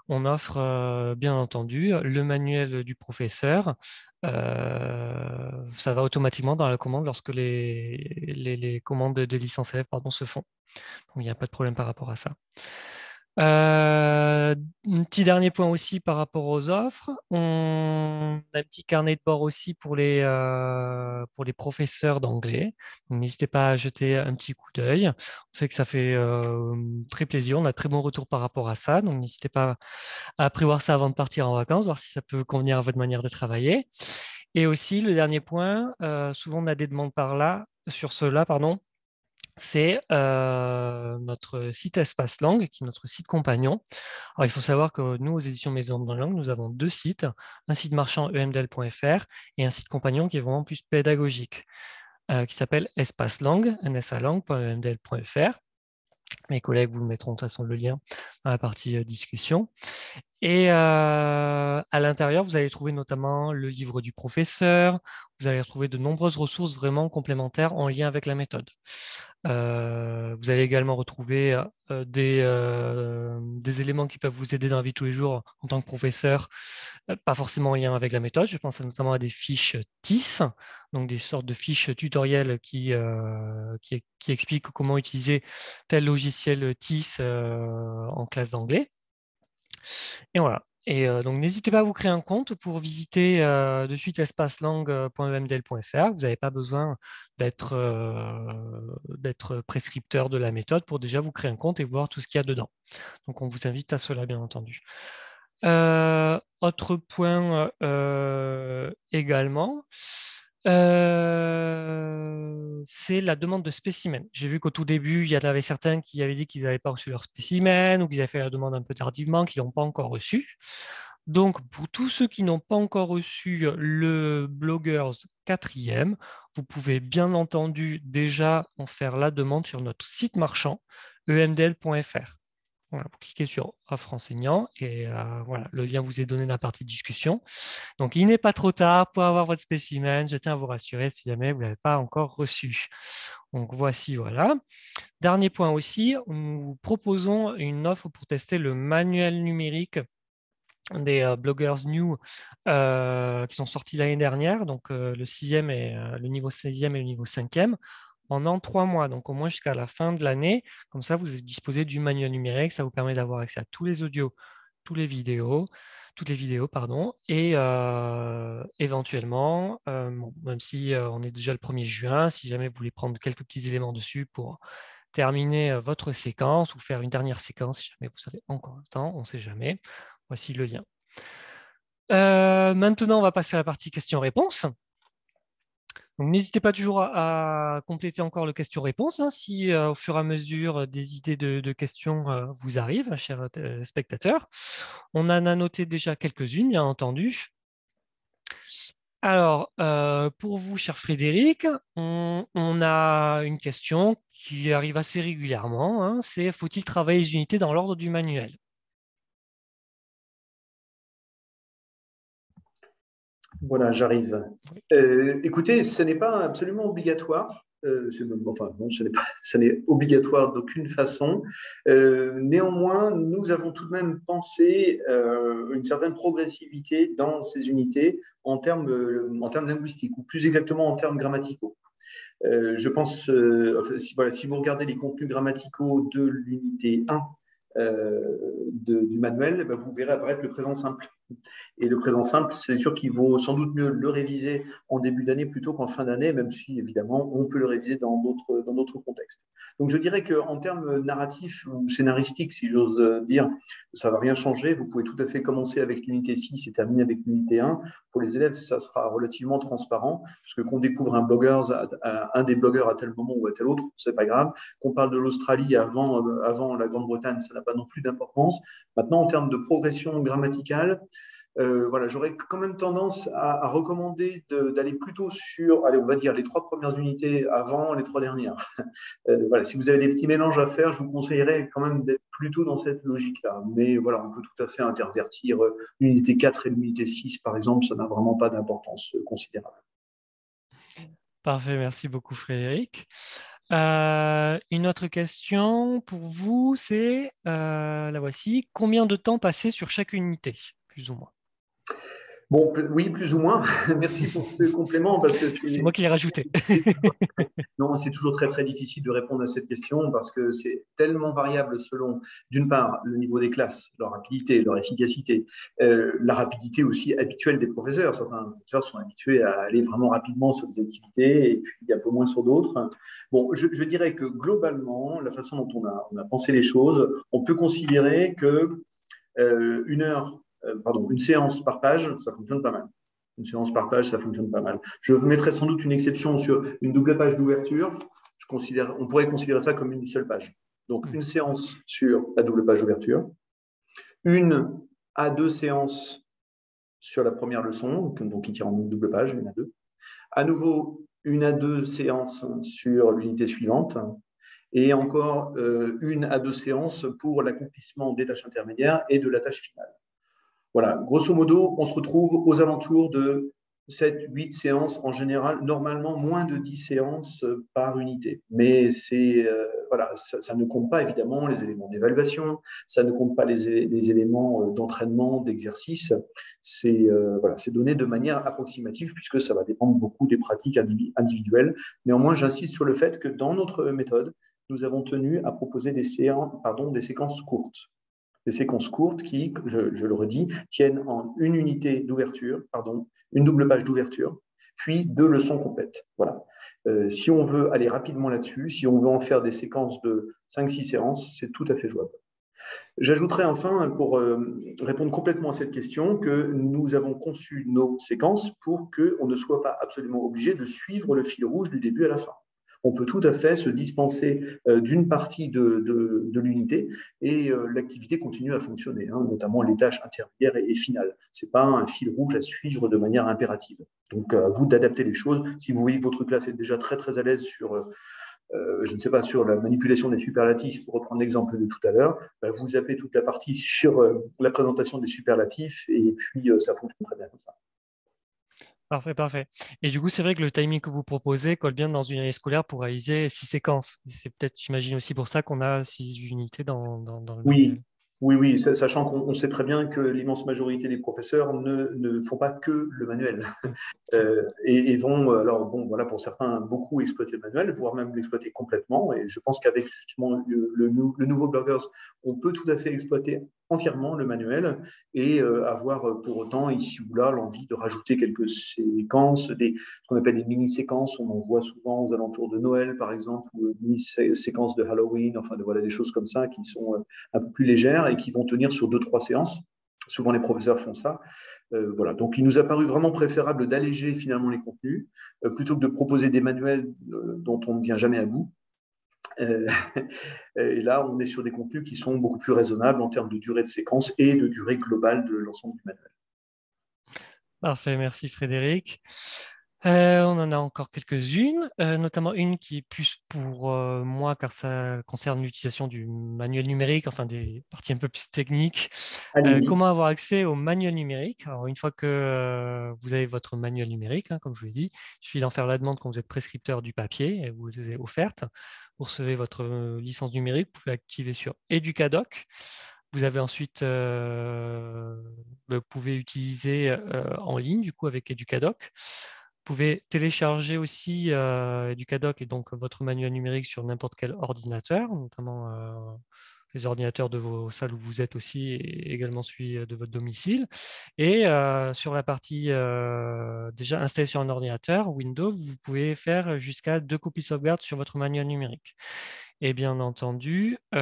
Speaker 1: on offre bien entendu le manuel du professeur. Ça va automatiquement dans la commande lorsque les commandes de licence élèves se font. Donc, il n'y a pas de problème par rapport à ça. Un petit dernier point aussi par rapport aux offres. On a un petit carnet de bord aussi pour les professeurs d'anglais. N'hésitez pas à jeter un petit coup d'œil. On sait que ça fait très plaisir. On a très bon retour par rapport à ça. Donc, n'hésitez pas à prévoir ça avant de partir en vacances, voir si ça peut convenir à votre manière de travailler. Et aussi, le dernier point, souvent on a des demandes sur cela, pardon. C'est notre site Espace Langue, qui est notre site compagnon. Alors, il faut savoir que nous, aux éditions Maison de la Langue, nous avons 2 sites, un site marchand emdel.fr et un site compagnon qui est vraiment plus pédagogique, qui s'appelle Espace Langue, nsalangue.emdel.fr. Mes collègues vous mettront de toute façon le lien dans la partie discussion. Et à l'intérieur, vous allez trouver notamment le livre du professeur, vous allez retrouver de nombreuses ressources vraiment complémentaires en lien avec la méthode. Vous allez également retrouver des éléments qui peuvent vous aider dans la vie de tous les jours en tant que professeur, pas forcément en lien avec la méthode. Je pense notamment à des fiches TIS, donc des sortes de fiches tutoriels qui expliquent comment utiliser tel logiciel TIS en classe d'anglais. Et voilà. Et donc, n'hésitez pas à vous créer un compte pour visiter de suite espacelangue.emdel.fr. Vous n'avez pas besoin d'être prescripteur de la méthode pour déjà vous créer un compte et voir tout ce qu'il y a dedans. Donc, on vous invite à cela, bien entendu. Autre point également, c'est la demande de spécimens. J'ai vu qu'au tout début, il y en avait certains qui avaient dit qu'ils n'avaient pas reçu leur spécimen ou qu'ils avaient fait la demande un peu tardivement, qu'ils ne l'ont pas encore reçu. Donc, pour tous ceux qui n'ont pas encore reçu le Bloggers 4e, vous pouvez bien entendu déjà en faire la demande sur notre site marchand, emdel.fr. Voilà, vous cliquez sur Offre enseignant et voilà, le lien vous est donné dans la partie discussion. Donc, il n'est pas trop tard pour avoir votre spécimen. Je tiens à vous rassurer si jamais vous ne l'avez pas encore reçu. Donc, voici, voilà. Dernier point aussi, nous vous proposons une offre pour tester le manuel numérique des Bloggers New qui sont sortis l'année dernière, donc le 6e et le niveau 16e et le niveau 5e, pendant 3 mois, donc au moins jusqu'à la fin de l'année. Comme ça, vous disposez du manuel numérique, ça vous permet d'avoir accès à tous les audios, toutes les vidéos, pardon, et éventuellement, même si on est déjà le 1er juin, si jamais vous voulez prendre quelques petits éléments dessus pour terminer votre séquence ou faire une dernière séquence, si jamais vous avez encore le temps, on ne sait jamais. Voici le lien. Maintenant, on va passer à la partie questions-réponses. N'hésitez pas toujours à compléter encore le question-réponse si au fur et à mesure des idées de questions vous arrivent, chers spectateurs. On en a noté déjà quelques-unes, bien entendu. Alors, pour vous, cher Frédéric, on a une question qui arrive assez régulièrement, hein, c'est faut-il travailler les unités dans l'ordre du manuel?
Speaker 2: Voilà, j'arrive.
Speaker 1: Oui.
Speaker 2: Écoutez, ce n'est pas absolument obligatoire. Enfin, non, ça n'est obligatoire d'aucune façon. Néanmoins, nous avons tout de même pensé une certaine progressivité dans ces unités en termes linguistiques, ou plus exactement en termes grammaticaux. Je pense, enfin, voilà, si vous regardez les contenus grammaticaux de l'unité 1 du manuel, ben, vous verrez apparaître le présent simple. Et le présent simple, c'est sûr qu'il vaut sans doute mieux le réviser en début d'année plutôt qu'en fin d'année, même si évidemment on peut le réviser dans d'autres contextes. Donc je dirais qu'en termes narratifs ou scénaristiques, si j'ose dire, ça ne va rien changer. Vous pouvez tout à fait commencer avec l'unité 6 et terminer avec l'unité 1. Pour les élèves, ça sera relativement transparent, parce que qu'on découvre un des blogueurs à tel moment ou à tel autre, c'est pas grave. Qu'on parle de l'Australie avant la Grande-Bretagne, ça n'a pas non plus d'importance. Maintenant, en termes de progression grammaticale, voilà, j'aurais quand même tendance à recommander d'aller plutôt sur, allez, on va dire les 3 premières unités avant les 3 dernières. Voilà, si vous avez des petits mélanges à faire, je vous conseillerais quand même d'être plutôt dans cette logique-là. Mais voilà, on peut tout à fait intervertir l'unité 4 et l'unité 6, par exemple, ça n'a vraiment pas d'importance considérable.
Speaker 1: Parfait, merci beaucoup Frédéric. Une autre question pour vous, c'est, la voici, combien de temps passer sur chaque unité, plus ou moins?
Speaker 2: Bon, oui, plus ou moins. Merci pour ce complément parce que
Speaker 1: C'est moi qui l'ai rajouté.
Speaker 2: c'est toujours, non, c'est toujours très très difficile de répondre à cette question parce que c'est tellement variable selon, d'une part, le niveau des classes, leur rapidité, leur efficacité, la rapidité aussi habituelle des professeurs. Certains professeurs sont habitués à aller vraiment rapidement sur des activités et puis un peu moins sur d'autres. Bon, je dirais que globalement, la façon dont on a pensé les choses, on peut considérer que une séance par page, ça fonctionne pas mal. Une séance par page, ça fonctionne pas mal. Je mettrais sans doute une exception sur une double page d'ouverture. On pourrait considérer ça comme une seule page. Donc, une séance sur la double page d'ouverture, 1 à 2 séances sur la première leçon, donc qui tient en double page, 1 à 2. À nouveau, 1 à 2 séances sur l'unité suivante, et encore 1 à 2 séances pour l'accomplissement des tâches intermédiaires et de la tâche finale. Voilà, grosso modo, on se retrouve aux alentours de 7, 8 séances en général, normalement moins de 10 séances par unité. Mais voilà, ça ne compte pas évidemment les éléments d'évaluation, ça ne compte pas les éléments d'entraînement, d'exercice. Voilà, c'est donné de manière approximative puisque ça va dépendre beaucoup des pratiques individuelles. Néanmoins, j'insiste sur le fait que dans notre méthode, nous avons tenu à proposer des séquences courtes. Des séquences courtes qui, je le redis, tiennent en une unité d'ouverture, pardon, une double page d'ouverture, puis 2 leçons complètes. Voilà. Si on veut aller rapidement là-dessus, si on veut en faire des séquences de 5, 6 séances, c'est tout à fait jouable. J'ajouterai enfin, pour répondre complètement à cette question, que nous avons conçu nos séquences pour qu'on ne soit pas absolument obligé de suivre le fil rouge du début à la fin. On peut tout à fait se dispenser d'une partie de l'unité et l'activité continue à fonctionner, hein, notamment les tâches intermédiaires et finales. Ce n'est pas un fil rouge à suivre de manière impérative. Donc, à vous d'adapter les choses. Si vous voyez que votre classe est déjà très très à l'aise sur je ne sais pas, sur la manipulation des superlatifs, pour reprendre l'exemple de tout à l'heure, bah, vous zappez toute la partie sur la présentation des superlatifs et puis ça fonctionne très bien comme ça.
Speaker 1: Parfait, parfait. Et du coup, c'est vrai que le timing que vous proposez colle bien dans une année scolaire pour réaliser 6 séquences. C'est peut-être, j'imagine aussi pour ça qu'on a 6 unités dans le manuel.
Speaker 2: Oui, oui, sachant qu'on sait très bien que l'immense majorité des professeurs ne font pas que le manuel.
Speaker 1: C'est-
Speaker 2: Et vont, alors bon, voilà, pour certains, beaucoup exploiter le manuel, voire même l'exploiter complètement. Et je pense qu'avec justement le nouveau Bloggers, on peut tout à fait exploiter entièrement le manuel et avoir pour autant ici ou là l'envie de rajouter quelques séquences, ce qu'on appelle des mini-séquences. On en voit souvent aux alentours de Noël, par exemple, ou mini-séquences de Halloween, enfin voilà, des choses comme ça qui sont un peu plus légères et qui vont tenir sur 2, 3 séances. Souvent, les professeurs font ça. Voilà. Donc, il nous a paru vraiment préférable d'alléger finalement les contenus plutôt que de proposer des manuels dont on ne vient jamais à bout. Euh, et là, on est sur des contenus qui sont beaucoup plus raisonnables en termes de durée de séquence et de durée globale de l'ensemble du manuel.
Speaker 1: Parfait, merci Frédéric. On en a encore quelques-unes, notamment une qui est plus pour moi car ça concerne l'utilisation du manuel numérique, enfin des parties un peu plus techniques.
Speaker 2: Allez-y.
Speaker 1: Comment avoir accès au manuel numérique? Alors, une fois que vous avez votre manuel numérique, hein, comme je vous l'ai dit, il suffit d'en faire la demande quand vous êtes prescripteur du papier et vous les avez offerte. Vous recevez votre licence numérique, vous pouvez activer sur Educadoc. Vous avez ensuite, vous pouvez utiliser en ligne du coup avec Educadoc. Vous pouvez télécharger aussi Educadoc et donc votre manuel numérique sur n'importe quel ordinateur, notamment les ordinateurs de vos salles où vous êtes aussi et également celui de votre domicile. Et sur la partie déjà installée sur un ordinateur Windows, vous pouvez faire jusqu'à 2 copies de sauvegarde sur votre manuel numérique. Et bien entendu, vous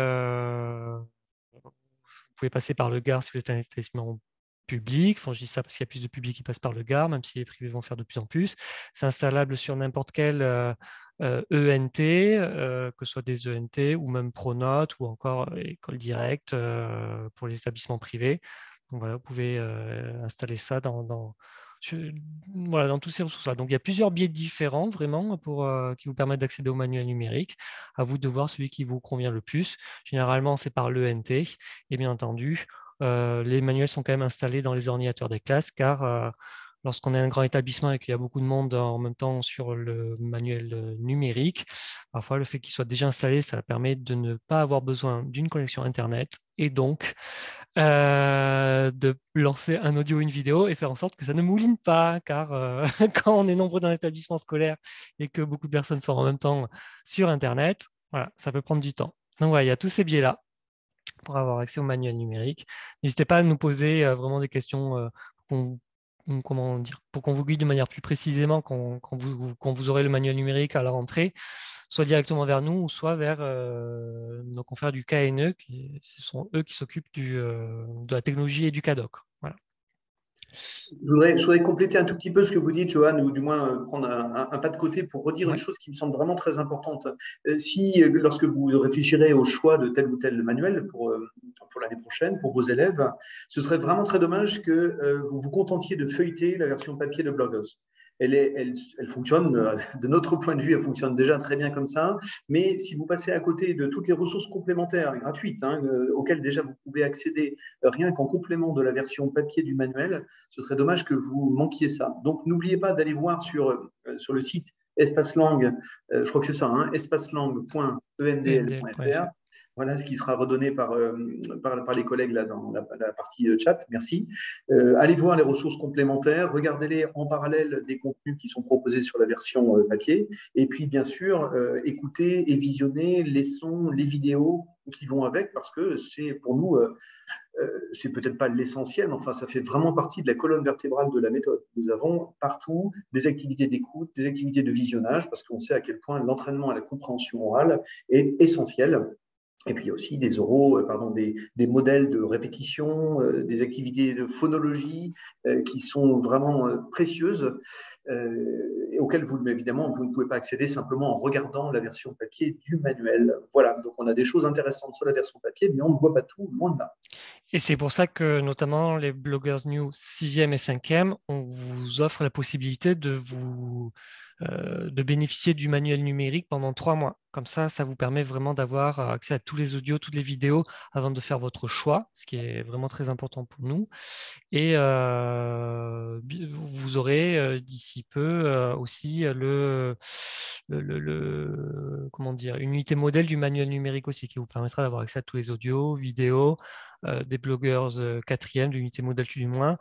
Speaker 1: pouvez passer par le GAR si vous êtes un établissement public. Enfin, je dis ça parce qu'il y a plus de publics qui passent par le GAR, même si les privés vont faire de plus en plus. C'est installable sur n'importe quel ENT, que ce soit des ENT ou même Pronote ou encore École Directe pour les établissements privés. Donc voilà, vous pouvez installer ça voilà, dans tous ces ressources-là. Donc il y a plusieurs biais différents vraiment qui vous permettent d'accéder au manuel numérique. À vous de voir celui qui vous convient le plus. Généralement, c'est par l'ENT. Et bien entendu, les manuels sont quand même installés dans les ordinateurs des classes car lorsqu'on est un grand établissement et qu'il y a beaucoup de monde en même temps sur le manuel numérique, parfois le fait qu'il soit déjà installé, ça permet de ne pas avoir besoin d'une connexion Internet et donc de lancer un audio ou une vidéo et faire en sorte que ça ne mouline pas, car quand on est nombreux dans l'établissement scolaire et que beaucoup de personnes sont en même temps sur Internet, voilà, ça peut prendre du temps. Donc voilà, il y a tous ces biais-là pour avoir accès au manuel numérique. N'hésitez pas à nous poser vraiment des questions pour comment dire, pour qu'on vous guide de manière plus précisément quand vous aurez le manuel numérique à la rentrée, soit directement vers nous ou soit vers nos confrères du KNE, ce sont eux qui s'occupent de la technologie et du CADOC. Voilà.
Speaker 2: Je voudrais compléter un tout petit peu ce que vous dites, Johan, ou du moins prendre un pas de côté pour redire une
Speaker 1: Ouais.
Speaker 2: chose qui me semble vraiment très importante. Si, lorsque vous réfléchirez au choix de tel ou tel manuel pour l'année prochaine, pour vos élèves, ce serait vraiment très dommage que vous vous contentiez de feuilleter la version papier de Bloggers. Elle fonctionne, de notre point de vue, elle fonctionne déjà très bien comme ça. Mais si vous passez à côté de toutes les ressources complémentaires gratuites auxquelles déjà vous pouvez accéder rien qu'en complément de la version papier du manuel, ce serait dommage que vous manquiez ça. Donc, n'oubliez pas d'aller voir sur le site Espace Langue, je crois que c'est ça, espacelangue.emdl.fr.
Speaker 1: EMDL.fr.
Speaker 2: Voilà ce qui sera redonné par les collègues là dans la partie chat. Merci. Allez voir les ressources complémentaires, regardez-les en parallèle des contenus qui sont proposés sur la version papier. Et puis, bien sûr, écoutez et visionnez les sons, les vidéos qui vont avec, parce que c'est pour nous c'est peut-être pas l'essentiel, mais enfin, ça fait vraiment partie de la colonne vertébrale de la méthode. Nous avons partout des activités d'écoute, des activités de visionnage, parce qu'on sait à quel point l'entraînement à la compréhension orale est essentiel. Et puis il y a aussi des modèles de répétition, des activités de phonologie qui sont vraiment précieuses et auxquelles évidemment vous ne pouvez pas accéder simplement en regardant la version papier du manuel. Voilà, donc on a des choses intéressantes sur la version papier, mais on ne voit pas tout, loin de là.
Speaker 1: Et c'est pour ça que notamment les Bloggers New 6e et 5e, on vous offre la possibilité de bénéficier du manuel numérique pendant 3 mois. Comme ça vous permet vraiment d'avoir accès à tous les audios, toutes les vidéos avant de faire votre choix, ce qui est vraiment très important pour nous. Et vous aurez d'ici peu aussi comment dire, une unité modèle du manuel numérique aussi qui vous permettra d'avoir accès à tous les audios, vidéos, des blogueurs 4e, de l'unité modèle du moins.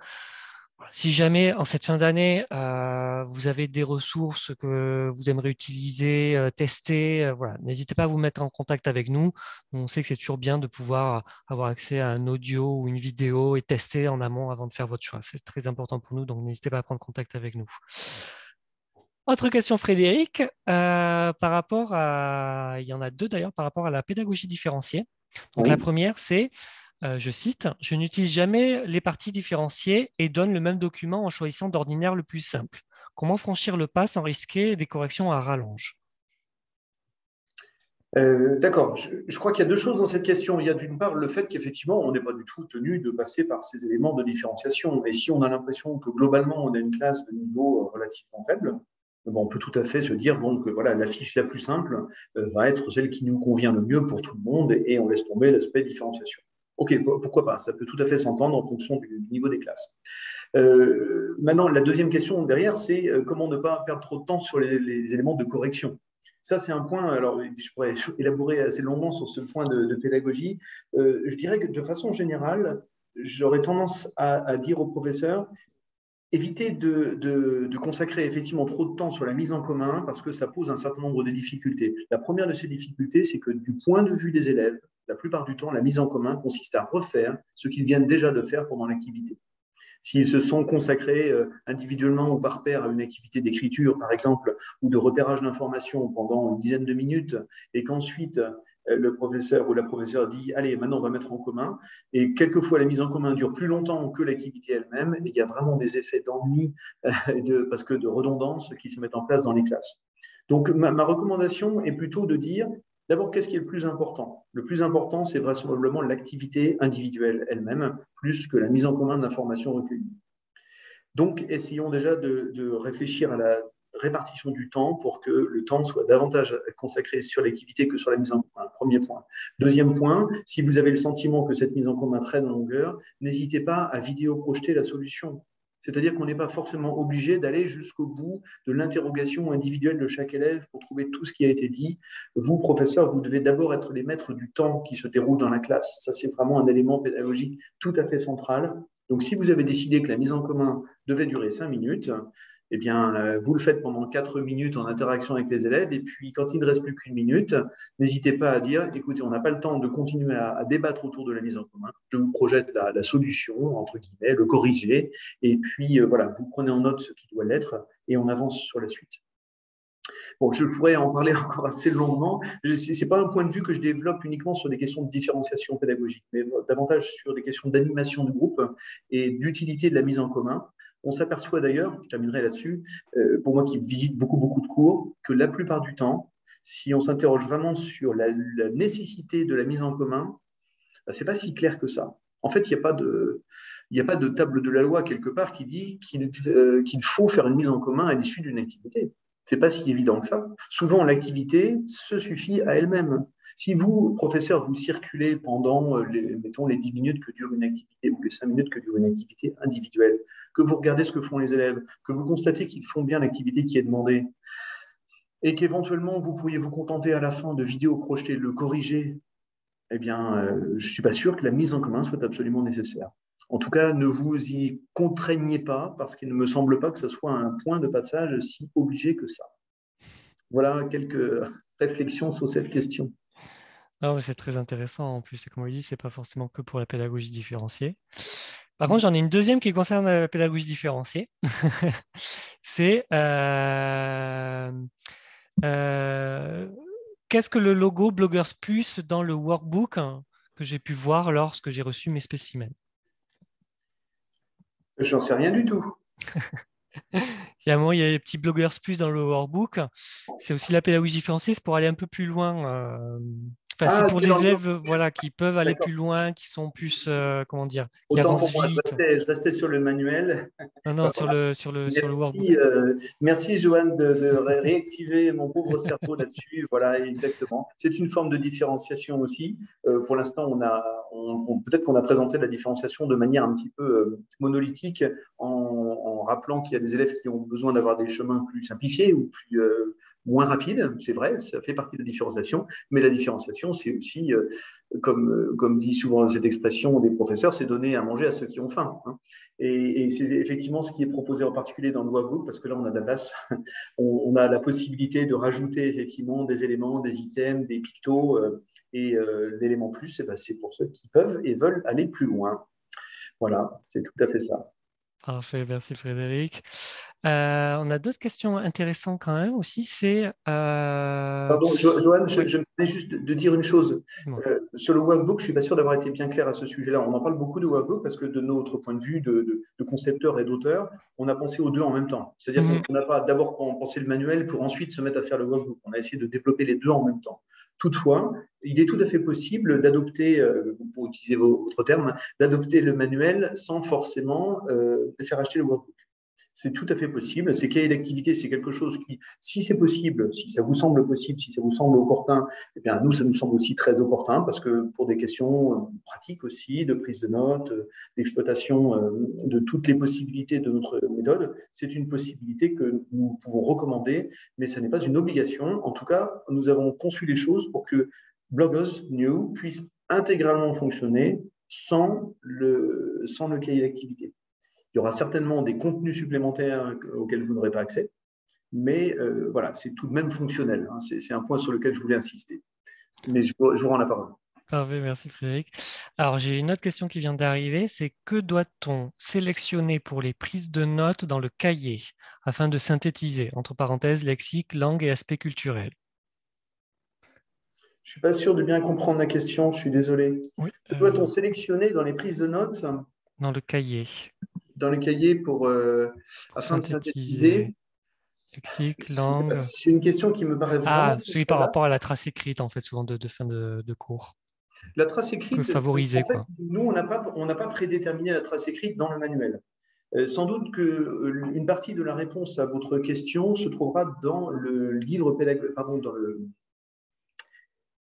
Speaker 1: Si jamais en cette fin d'année, vous avez des ressources que vous aimeriez utiliser, tester, voilà, n'hésitez pas à vous mettre en contact avec nous. On sait que c'est toujours bien de pouvoir avoir accès à un audio ou une vidéo et tester en amont avant de faire votre choix. C'est très important pour nous, donc n'hésitez pas à prendre contact avec nous. Autre question, Frédéric, par rapport à, il y en a deux d'ailleurs, par rapport à la pédagogie différenciée. Donc la
Speaker 2: Oui.
Speaker 1: première, c'est je cite, je n'utilise jamais les parties différenciées et donne le même document en choisissant d'ordinaire le plus simple. Comment franchir le pas sans risquer des corrections à rallonge?
Speaker 2: D'accord. Je crois qu'il y a deux choses dans cette question. Il y a d'une part le fait qu'effectivement, on n'est pas du tout tenu de passer par ces éléments de différenciation. Et si on a l'impression que globalement, on a une classe de niveau relativement faible, bon, on peut tout à fait se dire bon, que voilà, la fiche la plus simple va être celle qui nous convient le mieux pour tout le monde et on laisse tomber l'aspect différenciation. Ok, pourquoi pas? Ça peut tout à fait s'entendre en fonction du niveau des classes. Maintenant, la deuxième question derrière, c'est comment ne pas perdre trop de temps sur les éléments de correction. Ça, c'est un point, alors je pourrais élaborer assez longuement sur ce point de pédagogie. Je dirais que de façon générale, j'aurais tendance à dire aux professeurs, évitez de consacrer effectivement trop de temps sur la mise en commun parce que ça pose un certain nombre de difficultés. La première de ces difficultés, c'est que du point de vue des élèves, la plupart du temps, la mise en commun consiste à refaire ce qu'ils viennent déjà de faire pendant l'activité. S'ils se sont consacrés individuellement ou par pair à une activité d'écriture, par exemple, ou de repérage d'informations pendant une dizaine de minutes, et qu'ensuite le professeur ou la professeure dit allez, maintenant on va mettre en commun, et quelquefois la mise en commun dure plus longtemps que l'activité elle-même, et il y a vraiment des effets d'ennui parce que de redondance qui se mettent en place dans les classes. Donc ma recommandation est plutôt de dire d'abord, qu'est-ce qui est le plus important? Le plus important, c'est vraisemblablement l'activité individuelle elle-même, plus que la mise en commun d'informations recueillies. Donc, essayons déjà de réfléchir à la répartition du temps pour que le temps soit davantage consacré sur l'activité que sur la mise en commun. Premier point. Deuxième point, si vous avez le sentiment que cette mise en commun traîne en longueur, n'hésitez pas à vidéo-projeter la solution. C'est-à-dire qu'on n'est pas forcément obligé d'aller jusqu'au bout de l'interrogation individuelle de chaque élève pour trouver tout ce qui a été dit. Vous, professeurs, vous devez d'abord être les maîtres du temps qui se déroule dans la classe. Ça, c'est vraiment un élément pédagogique tout à fait central. Donc, si vous avez décidé que la mise en commun devait durer 5 minutes, eh bien, vous le faites pendant 4 minutes en interaction avec les élèves. Et puis, quand il ne reste plus qu'une minute, n'hésitez pas à dire, écoutez, on n'a pas le temps de continuer à débattre autour de la mise en commun. Je vous projette la solution, entre guillemets, le corriger. Et puis, voilà, vous prenez en note ce qui doit l'être et on avance sur la suite. Bon, je pourrais en parler encore assez longuement. Ce n'est pas un point de vue que je développe uniquement sur des questions de différenciation pédagogique, mais davantage sur des questions d'animation de groupe et d'utilité de la mise en commun. On s'aperçoit d'ailleurs, je terminerai là-dessus, pour moi qui visite beaucoup de cours, que la plupart du temps, si on s'interroge vraiment sur la nécessité de la mise en commun, ce n'est pas si clair que ça. En fait, il n'y a pas de table de la loi quelque part qui dit qu'il faut faire une mise en commun à l'issue d'une activité. C'est pas si évident que ça. Souvent, l'activité se suffit à elle-même. Si vous, professeur, vous circulez pendant, mettons, les 10 minutes que dure une activité ou les 5 minutes que dure une activité individuelle, que vous regardez ce que font les élèves, que vous constatez qu'ils font bien l'activité qui est demandée, et qu'éventuellement, vous pourriez vous contenter à la fin de vidéo projeter, le corriger, eh bien, je ne suis pas sûr que la mise en commun soit absolument nécessaire. En tout cas, ne vous y contraignez pas, parce qu'il ne me semble pas que ce soit un point de passage si obligé que ça. Voilà quelques réflexions sur cette question.
Speaker 1: Non, mais c'est très intéressant en plus. Et comme on dit, c'est pas forcément que pour la pédagogie différenciée. Par contre, j'en ai une deuxième qui concerne la pédagogie différenciée. C'est euh, qu'est-ce que le logo Bloggers Plus dans le workbook que j'ai pu voir lorsque j'ai reçu mes spécimens?
Speaker 2: J'en sais rien du tout.
Speaker 1: Il y a un moment, il y a les petits Bloggers Plus dans le workbook. C'est aussi la pédagogie différenciée, c'est pour aller un peu plus loin. Enfin, c'est
Speaker 2: Ah,
Speaker 1: pour
Speaker 2: c'est dans
Speaker 1: des
Speaker 2: le...
Speaker 1: élèves voilà, qui peuvent aller
Speaker 2: D'accord.
Speaker 1: plus loin, qui sont plus, comment dire, qui
Speaker 2: Autant
Speaker 1: avancent
Speaker 2: pour moi,
Speaker 1: vite.
Speaker 2: je restais sur le manuel.
Speaker 1: Non, non, sur
Speaker 2: Voilà.
Speaker 1: le
Speaker 2: Merci,
Speaker 1: workbook.
Speaker 2: merci Joanne de réactiver mon pauvre cerveau là-dessus. Voilà, exactement. C'est une forme de différenciation aussi. Pour l'instant, peut-être qu'on a présenté la différenciation de manière un petit peu monolithique en rappelant qu'il y a des élèves qui ont besoin d'avoir des chemins plus simplifiés ou moins rapides. C'est vrai, ça fait partie de la différenciation. Mais la différenciation, c'est aussi, comme dit souvent cette expression des professeurs, c'est donner à manger à ceux qui ont faim, hein. Et c'est effectivement ce qui est proposé en particulier dans le workbook, parce que là, on a de la place. On a la possibilité de rajouter effectivement des éléments, des items, des pictos. Et l'élément plus, eh ben, c'est pour ceux qui peuvent et veulent aller plus loin. Voilà, c'est tout à fait ça.
Speaker 1: Parfait, merci Frédéric. On a d'autres questions intéressantes quand même aussi. C'est
Speaker 2: Pardon, Johan,
Speaker 1: oui,
Speaker 2: je me permets juste de dire une chose.
Speaker 1: dis-moi.
Speaker 2: Sur le workbook, je ne suis pas sûr d'avoir été bien clair à ce sujet-là. On en parle beaucoup de workbook parce que de notre point de vue de concepteur et d'auteur, on a pensé aux deux en même temps. C'est-à-dire
Speaker 1: Mhm.
Speaker 2: qu'on n'a pas d'abord pensé le manuel pour ensuite se mettre à faire le workbook. On a essayé de développer les deux en même temps. Toutefois, il est tout à fait possible d'adopter, pour utiliser votre terme, d'adopter le manuel sans forcément faire acheter le workbook. C'est tout à fait possible. Ces cahiers d'activité, c'est quelque chose qui, si c'est possible, si ça vous semble possible, si ça vous semble opportun, eh bien, nous, ça nous semble aussi très opportun parce que pour des questions pratiques aussi, de prise de notes, d'exploitation de toutes les possibilités de notre méthode, c'est une possibilité que nous pouvons recommander, mais ce n'est pas une obligation. En tout cas, nous avons conçu les choses pour que Bloggers New puisse intégralement fonctionner sans le cahier d'activité. Il y aura certainement des contenus supplémentaires auxquels vous n'aurez pas accès, mais voilà, c'est tout de même fonctionnel. Hein. C'est un point sur lequel je voulais insister. Mais je vous rends la parole.
Speaker 1: Parfait, merci Frédéric. Alors, j'ai une autre question qui vient d'arriver, c'est que doit-on sélectionner pour les prises de notes dans le cahier afin de synthétiser, entre parenthèses, lexique, langue et aspect culturel?
Speaker 2: Je ne suis pas sûr de bien comprendre la question, je suis désolé.
Speaker 1: Oui,
Speaker 2: Que doit-on sélectionner dans les prises de notes,
Speaker 1: dans le cahier,
Speaker 2: dans les cahiers
Speaker 1: pour
Speaker 2: afin de
Speaker 1: synthétiser,
Speaker 2: synthétiser?
Speaker 1: lexique, langue.
Speaker 2: C'est une question qui me paraît vraiment
Speaker 1: Ah,
Speaker 2: très,
Speaker 1: celui
Speaker 2: très
Speaker 1: par rapport à la
Speaker 2: vaste.
Speaker 1: trace écrite, en fait, souvent de fin de cours.
Speaker 2: La trace
Speaker 1: On peut
Speaker 2: écrite,
Speaker 1: favoriser,
Speaker 2: en fait,
Speaker 1: quoi.
Speaker 2: nous, on n'a pas prédéterminé la trace écrite dans le manuel. Sans doute qu'une partie de la réponse à votre question se trouvera dans le livre pédagogique, pardon,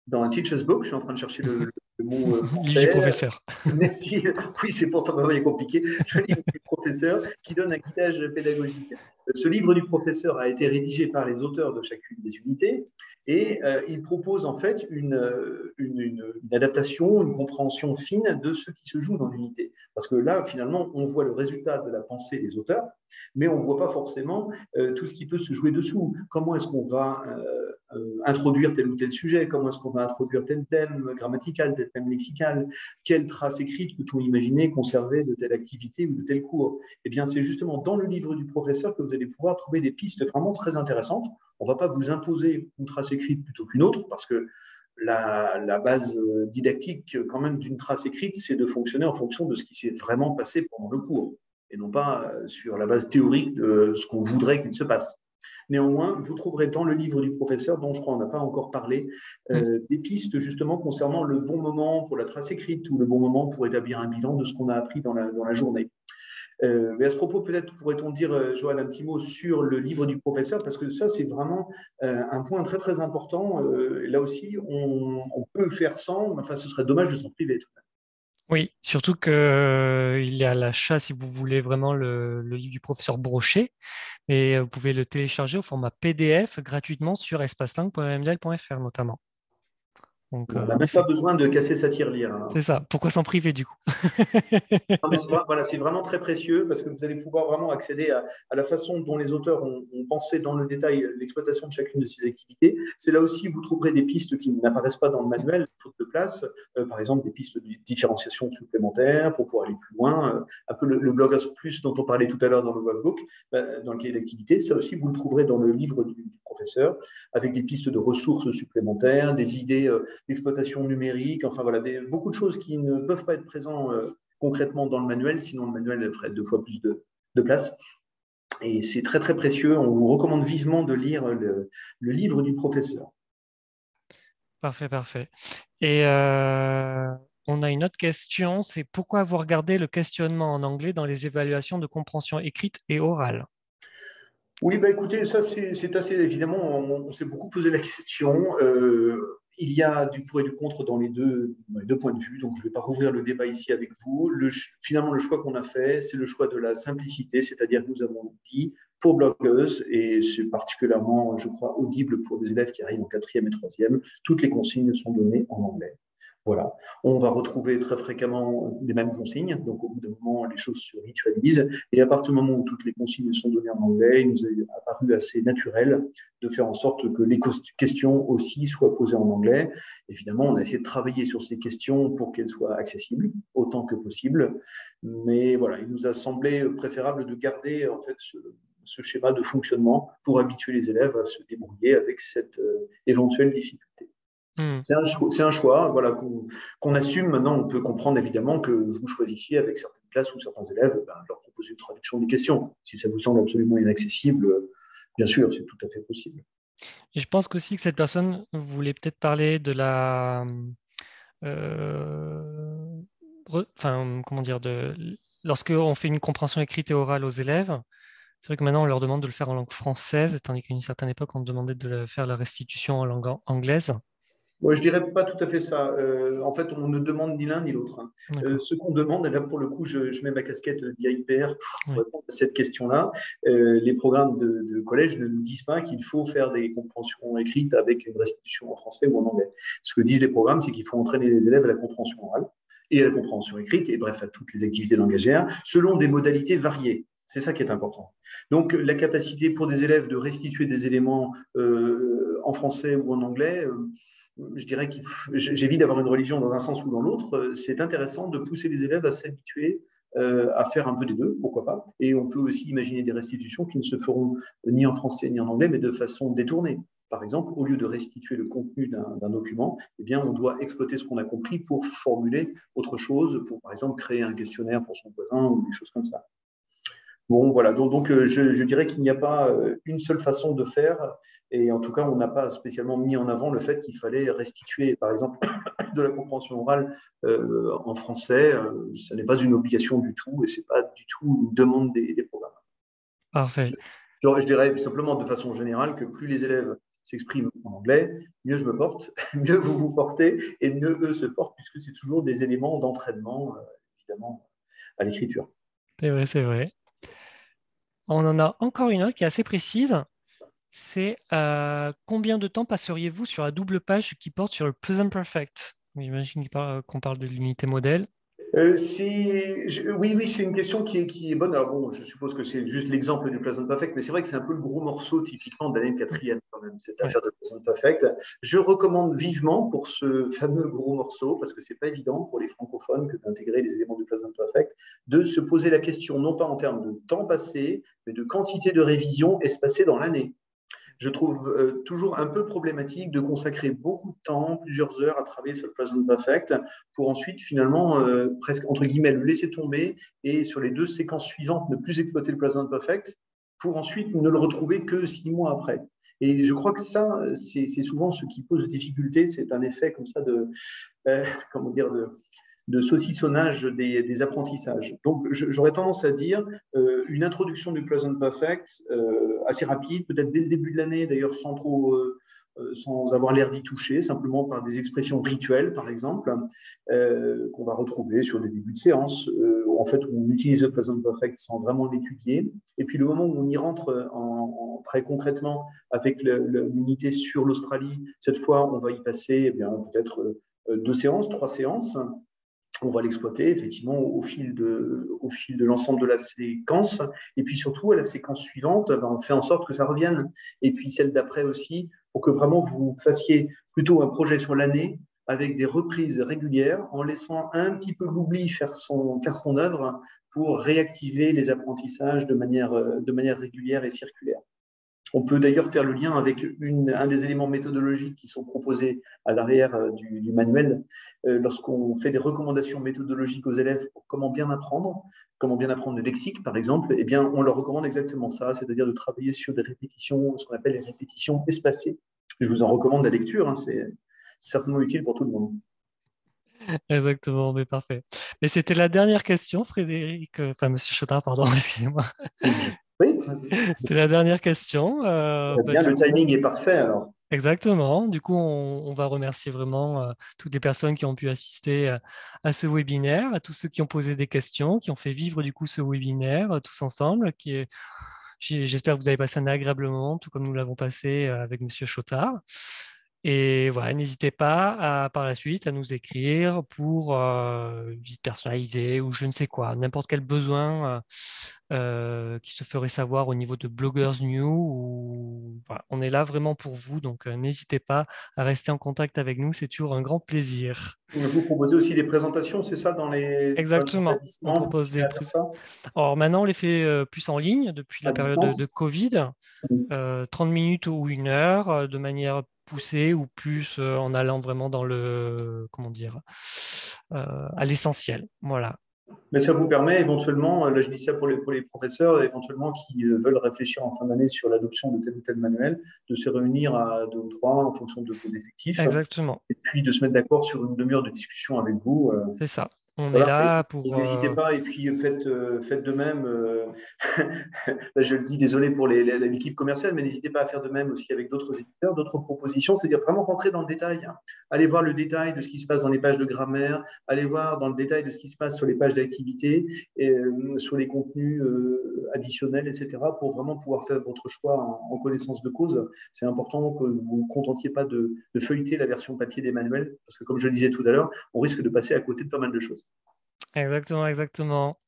Speaker 2: dans un teacher's book. Je suis en train de chercher le mot
Speaker 1: Livre du
Speaker 2: français.
Speaker 1: professeur.
Speaker 2: Merci. Oui, c'est pourtant pas mal compliqué. Le livre du professeur qui donne un guidage pédagogique. Ce livre du professeur a été rédigé par les auteurs de chacune des unités et il propose en fait une adaptation, une compréhension fine de ce qui se joue dans l'unité. Parce que là, finalement, on voit le résultat de la pensée des auteurs, mais on ne voit pas forcément tout ce qui peut se jouer dessous. Comment est-ce qu'on va introduire tel ou tel sujet, comment est-ce qu'on va introduire tel thème grammatical, tel thème lexical, quelle trace écrite peut-on imaginer conserver de telle activité ou de tel cours. Eh bien, c'est justement dans le livre du professeur que vous allez pouvoir trouver des pistes vraiment très intéressantes. On ne va pas vous imposer une trace écrite plutôt qu'une autre, parce que la base didactique quand même d'une trace écrite, c'est de fonctionner en fonction de ce qui s'est vraiment passé pendant le cours, et non pas sur la base théorique de ce qu'on voudrait qu'il se passe. Néanmoins, vous trouverez dans le livre du professeur, dont je crois on n'a pas encore parlé,
Speaker 1: Mm.
Speaker 2: des pistes justement concernant le bon moment pour la trace écrite ou le bon moment pour établir un bilan de ce qu'on a appris dans la journée. Mais à ce propos, peut-être pourrait-on dire, Joanne, un petit mot sur le livre du professeur, parce que ça, c'est vraiment un point très, très important. Là aussi, on peut faire sans, mais enfin, ce serait dommage de s'en priver.
Speaker 1: Oui, surtout qu'il est à l'achat si vous voulez vraiment le livre du professeur broché, et vous pouvez le télécharger au format PDF gratuitement sur espacelang.mdl.fr notamment. Donc,
Speaker 2: On n'a même pas besoin de casser sa tirelire. Hein.
Speaker 1: c'est ça. Pourquoi s'en priver du coup?
Speaker 2: Non, mais voilà, c'est vraiment très précieux parce que vous allez pouvoir vraiment accéder à la façon dont les auteurs ont pensé dans le détail l'exploitation de chacune de ces activités. C'est là aussi où vous trouverez des pistes qui n'apparaissent pas dans le manuel, faute de place. Par exemple, des pistes de différenciation supplémentaires pour pouvoir aller plus loin. Un peu le Bloggers Plus dont on parlait tout à l'heure dans le workbook, dans le cahier d'activité. Ça aussi, vous le trouverez dans le livre du professeur avec des pistes de ressources supplémentaires, des idées d'exploitation numérique. Enfin, voilà, beaucoup de choses qui ne peuvent pas être présentes concrètement dans le manuel, sinon le manuel ferait 2 fois plus de place. Et c'est très très précieux. On vous recommande vivement de lire le livre du professeur.
Speaker 1: Parfait, parfait. Et on a une autre question, c'est pourquoi vous regardez le questionnement en anglais dans les évaluations de compréhension écrite et orale?
Speaker 2: Oui, bah écoutez, ça c'est assez évidemment, on s'est beaucoup posé la question. Il y a du pour et du contre dans les deux points de vue, donc je ne vais pas rouvrir le débat ici avec vous. Finalement, le choix qu'on a fait, c'est le choix de la simplicité, c'est-à-dire que nous avons dit pour blogueuses, et c'est particulièrement, je crois, audible pour les élèves qui arrivent en quatrième et troisième, toutes les consignes sont données en anglais. Voilà. On va retrouver très fréquemment les mêmes consignes. Donc, au bout d'un moment, les choses se ritualisent. Et à partir du moment où toutes les consignes sont données en anglais, il nous est apparu assez naturel de faire en sorte que les questions aussi soient posées en anglais. Évidemment, on a essayé de travailler sur ces questions pour qu'elles soient accessibles autant que possible. Mais voilà, il nous a semblé préférable de garder en fait ce schéma de fonctionnement pour habituer les élèves à se débrouiller avec cette éventuelle difficulté. C'est un choix voilà, qu'on assume. Maintenant, on peut comprendre évidemment que vous choisissiez avec certaines classes ou certains élèves leur proposer une traduction des questions. Si ça vous semble absolument inaccessible, bien sûr, c'est tout à fait possible.
Speaker 1: Et je pense aussi que cette personne voulait peut-être parler de la... comment dire, lorsqu'on fait une compréhension écrite et orale aux élèves, c'est vrai que maintenant on leur demande de le faire en langue française, tandis qu'à une certaine époque on demandait de faire la restitution en langue anglaise.
Speaker 2: Moi, je dirais pas tout à fait ça. En fait, on ne demande ni l'un ni l'autre. Hein. Ce qu'on demande, et là pour le coup, je mets ma casquette d'IAIPR pour répondre à cette question-là. Les programmes de collège ne nous disent pas qu'il faut faire des compréhensions écrites avec une restitution en français ou en anglais. Ce que disent les programmes, c'est qu'il faut entraîner les élèves à la compréhension orale et à la compréhension écrite, et bref, à toutes les activités langagières, selon des modalités variées. C'est ça qui est important. Donc, la capacité pour des élèves de restituer des éléments en français ou en anglais, je dirais que j'évite d'avoir une religion dans un sens ou dans l'autre. C'est intéressant de pousser les élèves à s'habituer à faire un peu des deux, pourquoi pas. Et on peut aussi imaginer des restitutions qui ne se feront ni en français ni en anglais, mais de façon détournée. Par exemple, au lieu de restituer le contenu d'un document, eh bien, on doit exploiter ce qu'on a compris pour formuler autre chose, pour par exemple créer un questionnaire pour son voisin ou des choses comme ça. Bon, voilà, donc je dirais qu'il n'y a pas une seule façon de faire, et en tout cas, on n'a pas spécialement mis en avant le fait qu'il fallait restituer, par exemple, de la compréhension orale en français. Ce n'est pas une obligation du tout, et ce n'est pas du tout une demande des programmes.
Speaker 1: Parfait.
Speaker 2: Je dirais simplement de façon générale que plus les élèves s'expriment en anglais, mieux je me porte, mieux vous vous portez, et mieux eux se portent, puisque c'est toujours des éléments d'entraînement, évidemment, à l'écriture.
Speaker 1: C'est vrai, c'est vrai. On en a encore une autre qui est assez précise. C'est combien de temps passeriez-vous sur la double page qui porte sur le present perfect? J'imagine qu'on parle de l'unité modèle.
Speaker 2: Oui, c'est une question qui est bonne. Alors bon, je suppose que c'est juste l'exemple du Present Perfect, mais c'est vrai que c'est un peu le gros morceau typiquement de l'année quatrième quand même, cette affaire de Present Perfect. Je recommande vivement pour ce fameux gros morceau, parce que c'est pas évident pour les francophones que d'intégrer les éléments du Present Perfect, de se poser la question non pas en termes de temps passé, mais de quantité de révision espacée dans l'année. Je trouve toujours un peu problématique de consacrer beaucoup de temps, plusieurs heures à travailler sur le Present Perfect pour ensuite finalement presque entre guillemets le laisser tomber et sur les 2 séquences suivantes ne plus exploiter le Present Perfect pour ensuite ne le retrouver que 6 mois après. Et je crois que ça, c'est souvent ce qui pose difficulté, c'est un effet comme ça comment dire, de saucissonnage des apprentissages. Donc, j'aurais tendance à dire une introduction du Present Perfect assez rapide, peut-être dès le début de l'année, d'ailleurs sans avoir l'air d'y toucher, simplement par des expressions rituelles, par exemple, qu'on va retrouver sur des débuts de séance. En fait, on utilise le Present Perfect sans vraiment l'étudier. Et puis, le moment où on y rentre très concrètement avec l'unité sur l'Australie, cette fois, on va y passer eh bien, peut-être 2 séances, 3 séances. On va l'exploiter effectivement au fil de l'ensemble de la séquence. Et puis surtout, à la séquence suivante, on fait en sorte que ça revienne. Et puis celle d'après aussi, pour que vraiment vous fassiez plutôt un projet sur l'année avec des reprises régulières, en laissant un petit peu l'oubli faire son œuvre pour réactiver les apprentissages de manière régulière et circulaire. On peut d'ailleurs faire le lien avec un des éléments méthodologiques qui sont proposés à l'arrière du manuel. Lorsqu'on fait des recommandations méthodologiques aux élèves pour comment bien apprendre le lexique, par exemple, eh bien, on leur recommande exactement ça, c'est-à-dire de travailler sur des répétitions, ce qu'on appelle les répétitions espacées. Je vous en recommande la lecture, hein, c'est certainement utile pour tout le monde.
Speaker 1: Exactement, mais parfait. Mais c'était la dernière question, Frédéric, enfin Monsieur Chotard, pardon, excusez-moi.
Speaker 2: Oui,
Speaker 1: C'était la dernière question.
Speaker 2: très bien, le timing est parfait alors.
Speaker 1: Exactement. Du coup, on va remercier vraiment toutes les personnes qui ont pu assister à ce webinaire, à tous ceux qui ont posé des questions, qui ont fait vivre du coup ce webinaire tous ensemble. J'espère que vous avez passé un agréable moment, tout comme nous l'avons passé avec Monsieur Chotard. Et voilà, n'hésitez pas par la suite à nous écrire pour visite personnalisée ou je ne sais quoi, n'importe quel besoin qui se ferait savoir au niveau de Bloggers New. Voilà, on est là vraiment pour vous, donc n'hésitez pas à rester en contact avec nous, c'est toujours un grand plaisir.
Speaker 2: Vous proposez aussi des présentations, c'est ça, dans les
Speaker 1: Exactement, on
Speaker 2: établissements, vous
Speaker 1: propose
Speaker 2: continuez
Speaker 1: des
Speaker 2: à faire ça
Speaker 1: Alors maintenant, on les fait plus en ligne depuis
Speaker 2: à
Speaker 1: la période de
Speaker 2: distance?
Speaker 1: Covid, 30 minutes ou 1 heure, de manière poussée ou plus en allant vraiment dans le, comment dire, à l'essentiel. Voilà.
Speaker 2: Mais ça vous permet éventuellement, là je dis ça pour les professeurs, éventuellement qui veulent réfléchir en fin d'année sur l'adoption de tel ou tel manuel, de se réunir à deux ou trois en fonction de vos effectifs,
Speaker 1: Exactement,
Speaker 2: et puis de se mettre d'accord sur une demi-heure de discussion avec vous.
Speaker 1: c'est ça. On est
Speaker 2: Voilà,
Speaker 1: là
Speaker 2: et
Speaker 1: pour...
Speaker 2: n'hésitez pas, et puis faites de même. Là, je le dis, désolé pour l'équipe commerciale, mais n'hésitez pas à faire de même aussi avec d'autres éditeurs, d'autres propositions, c'est-à-dire vraiment rentrer dans le détail. Hein. Allez voir le détail de ce qui se passe dans les pages de grammaire, allez voir dans le détail de ce qui se passe sur les pages d'activité, et, sur les contenus additionnels, etc., pour vraiment pouvoir faire votre choix en connaissance de cause. C'est important que vous ne vous contentiez pas de feuilleter la version papier des manuels, parce que comme je le disais tout à l'heure, on risque de passer à côté de pas mal de choses.
Speaker 1: Exactement, exactement.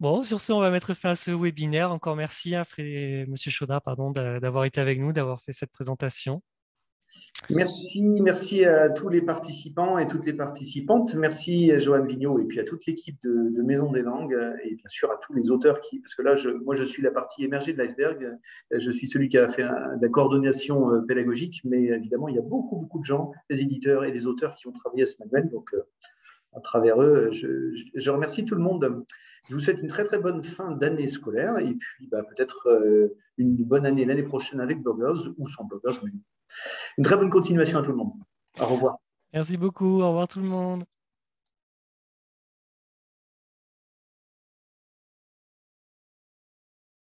Speaker 1: Bon, sur ce, on va mettre fin à ce webinaire. Encore merci, hein, Monsieur Chaudard, pardon, d'avoir été avec nous, d'avoir fait cette présentation.
Speaker 2: Merci à tous les participants et toutes les participantes. Merci à Joanne Vigneault et puis à toute l'équipe de Maison des Langues et bien sûr à tous les auteurs parce que là, moi, je suis la partie émergée de l'iceberg. Je suis celui qui a fait de la coordination pédagogique, mais évidemment, il y a beaucoup, beaucoup de gens, des éditeurs et des auteurs qui ont travaillé à ce manuel. Donc, à travers eux, je remercie tout le monde. Je vous souhaite une très, très bonne fin d'année scolaire et puis peut-être une bonne année l'année prochaine avec Bloggers ou sans Bloggers. Une très bonne continuation à tout le monde. Au revoir.
Speaker 1: Merci beaucoup. Au revoir tout le monde.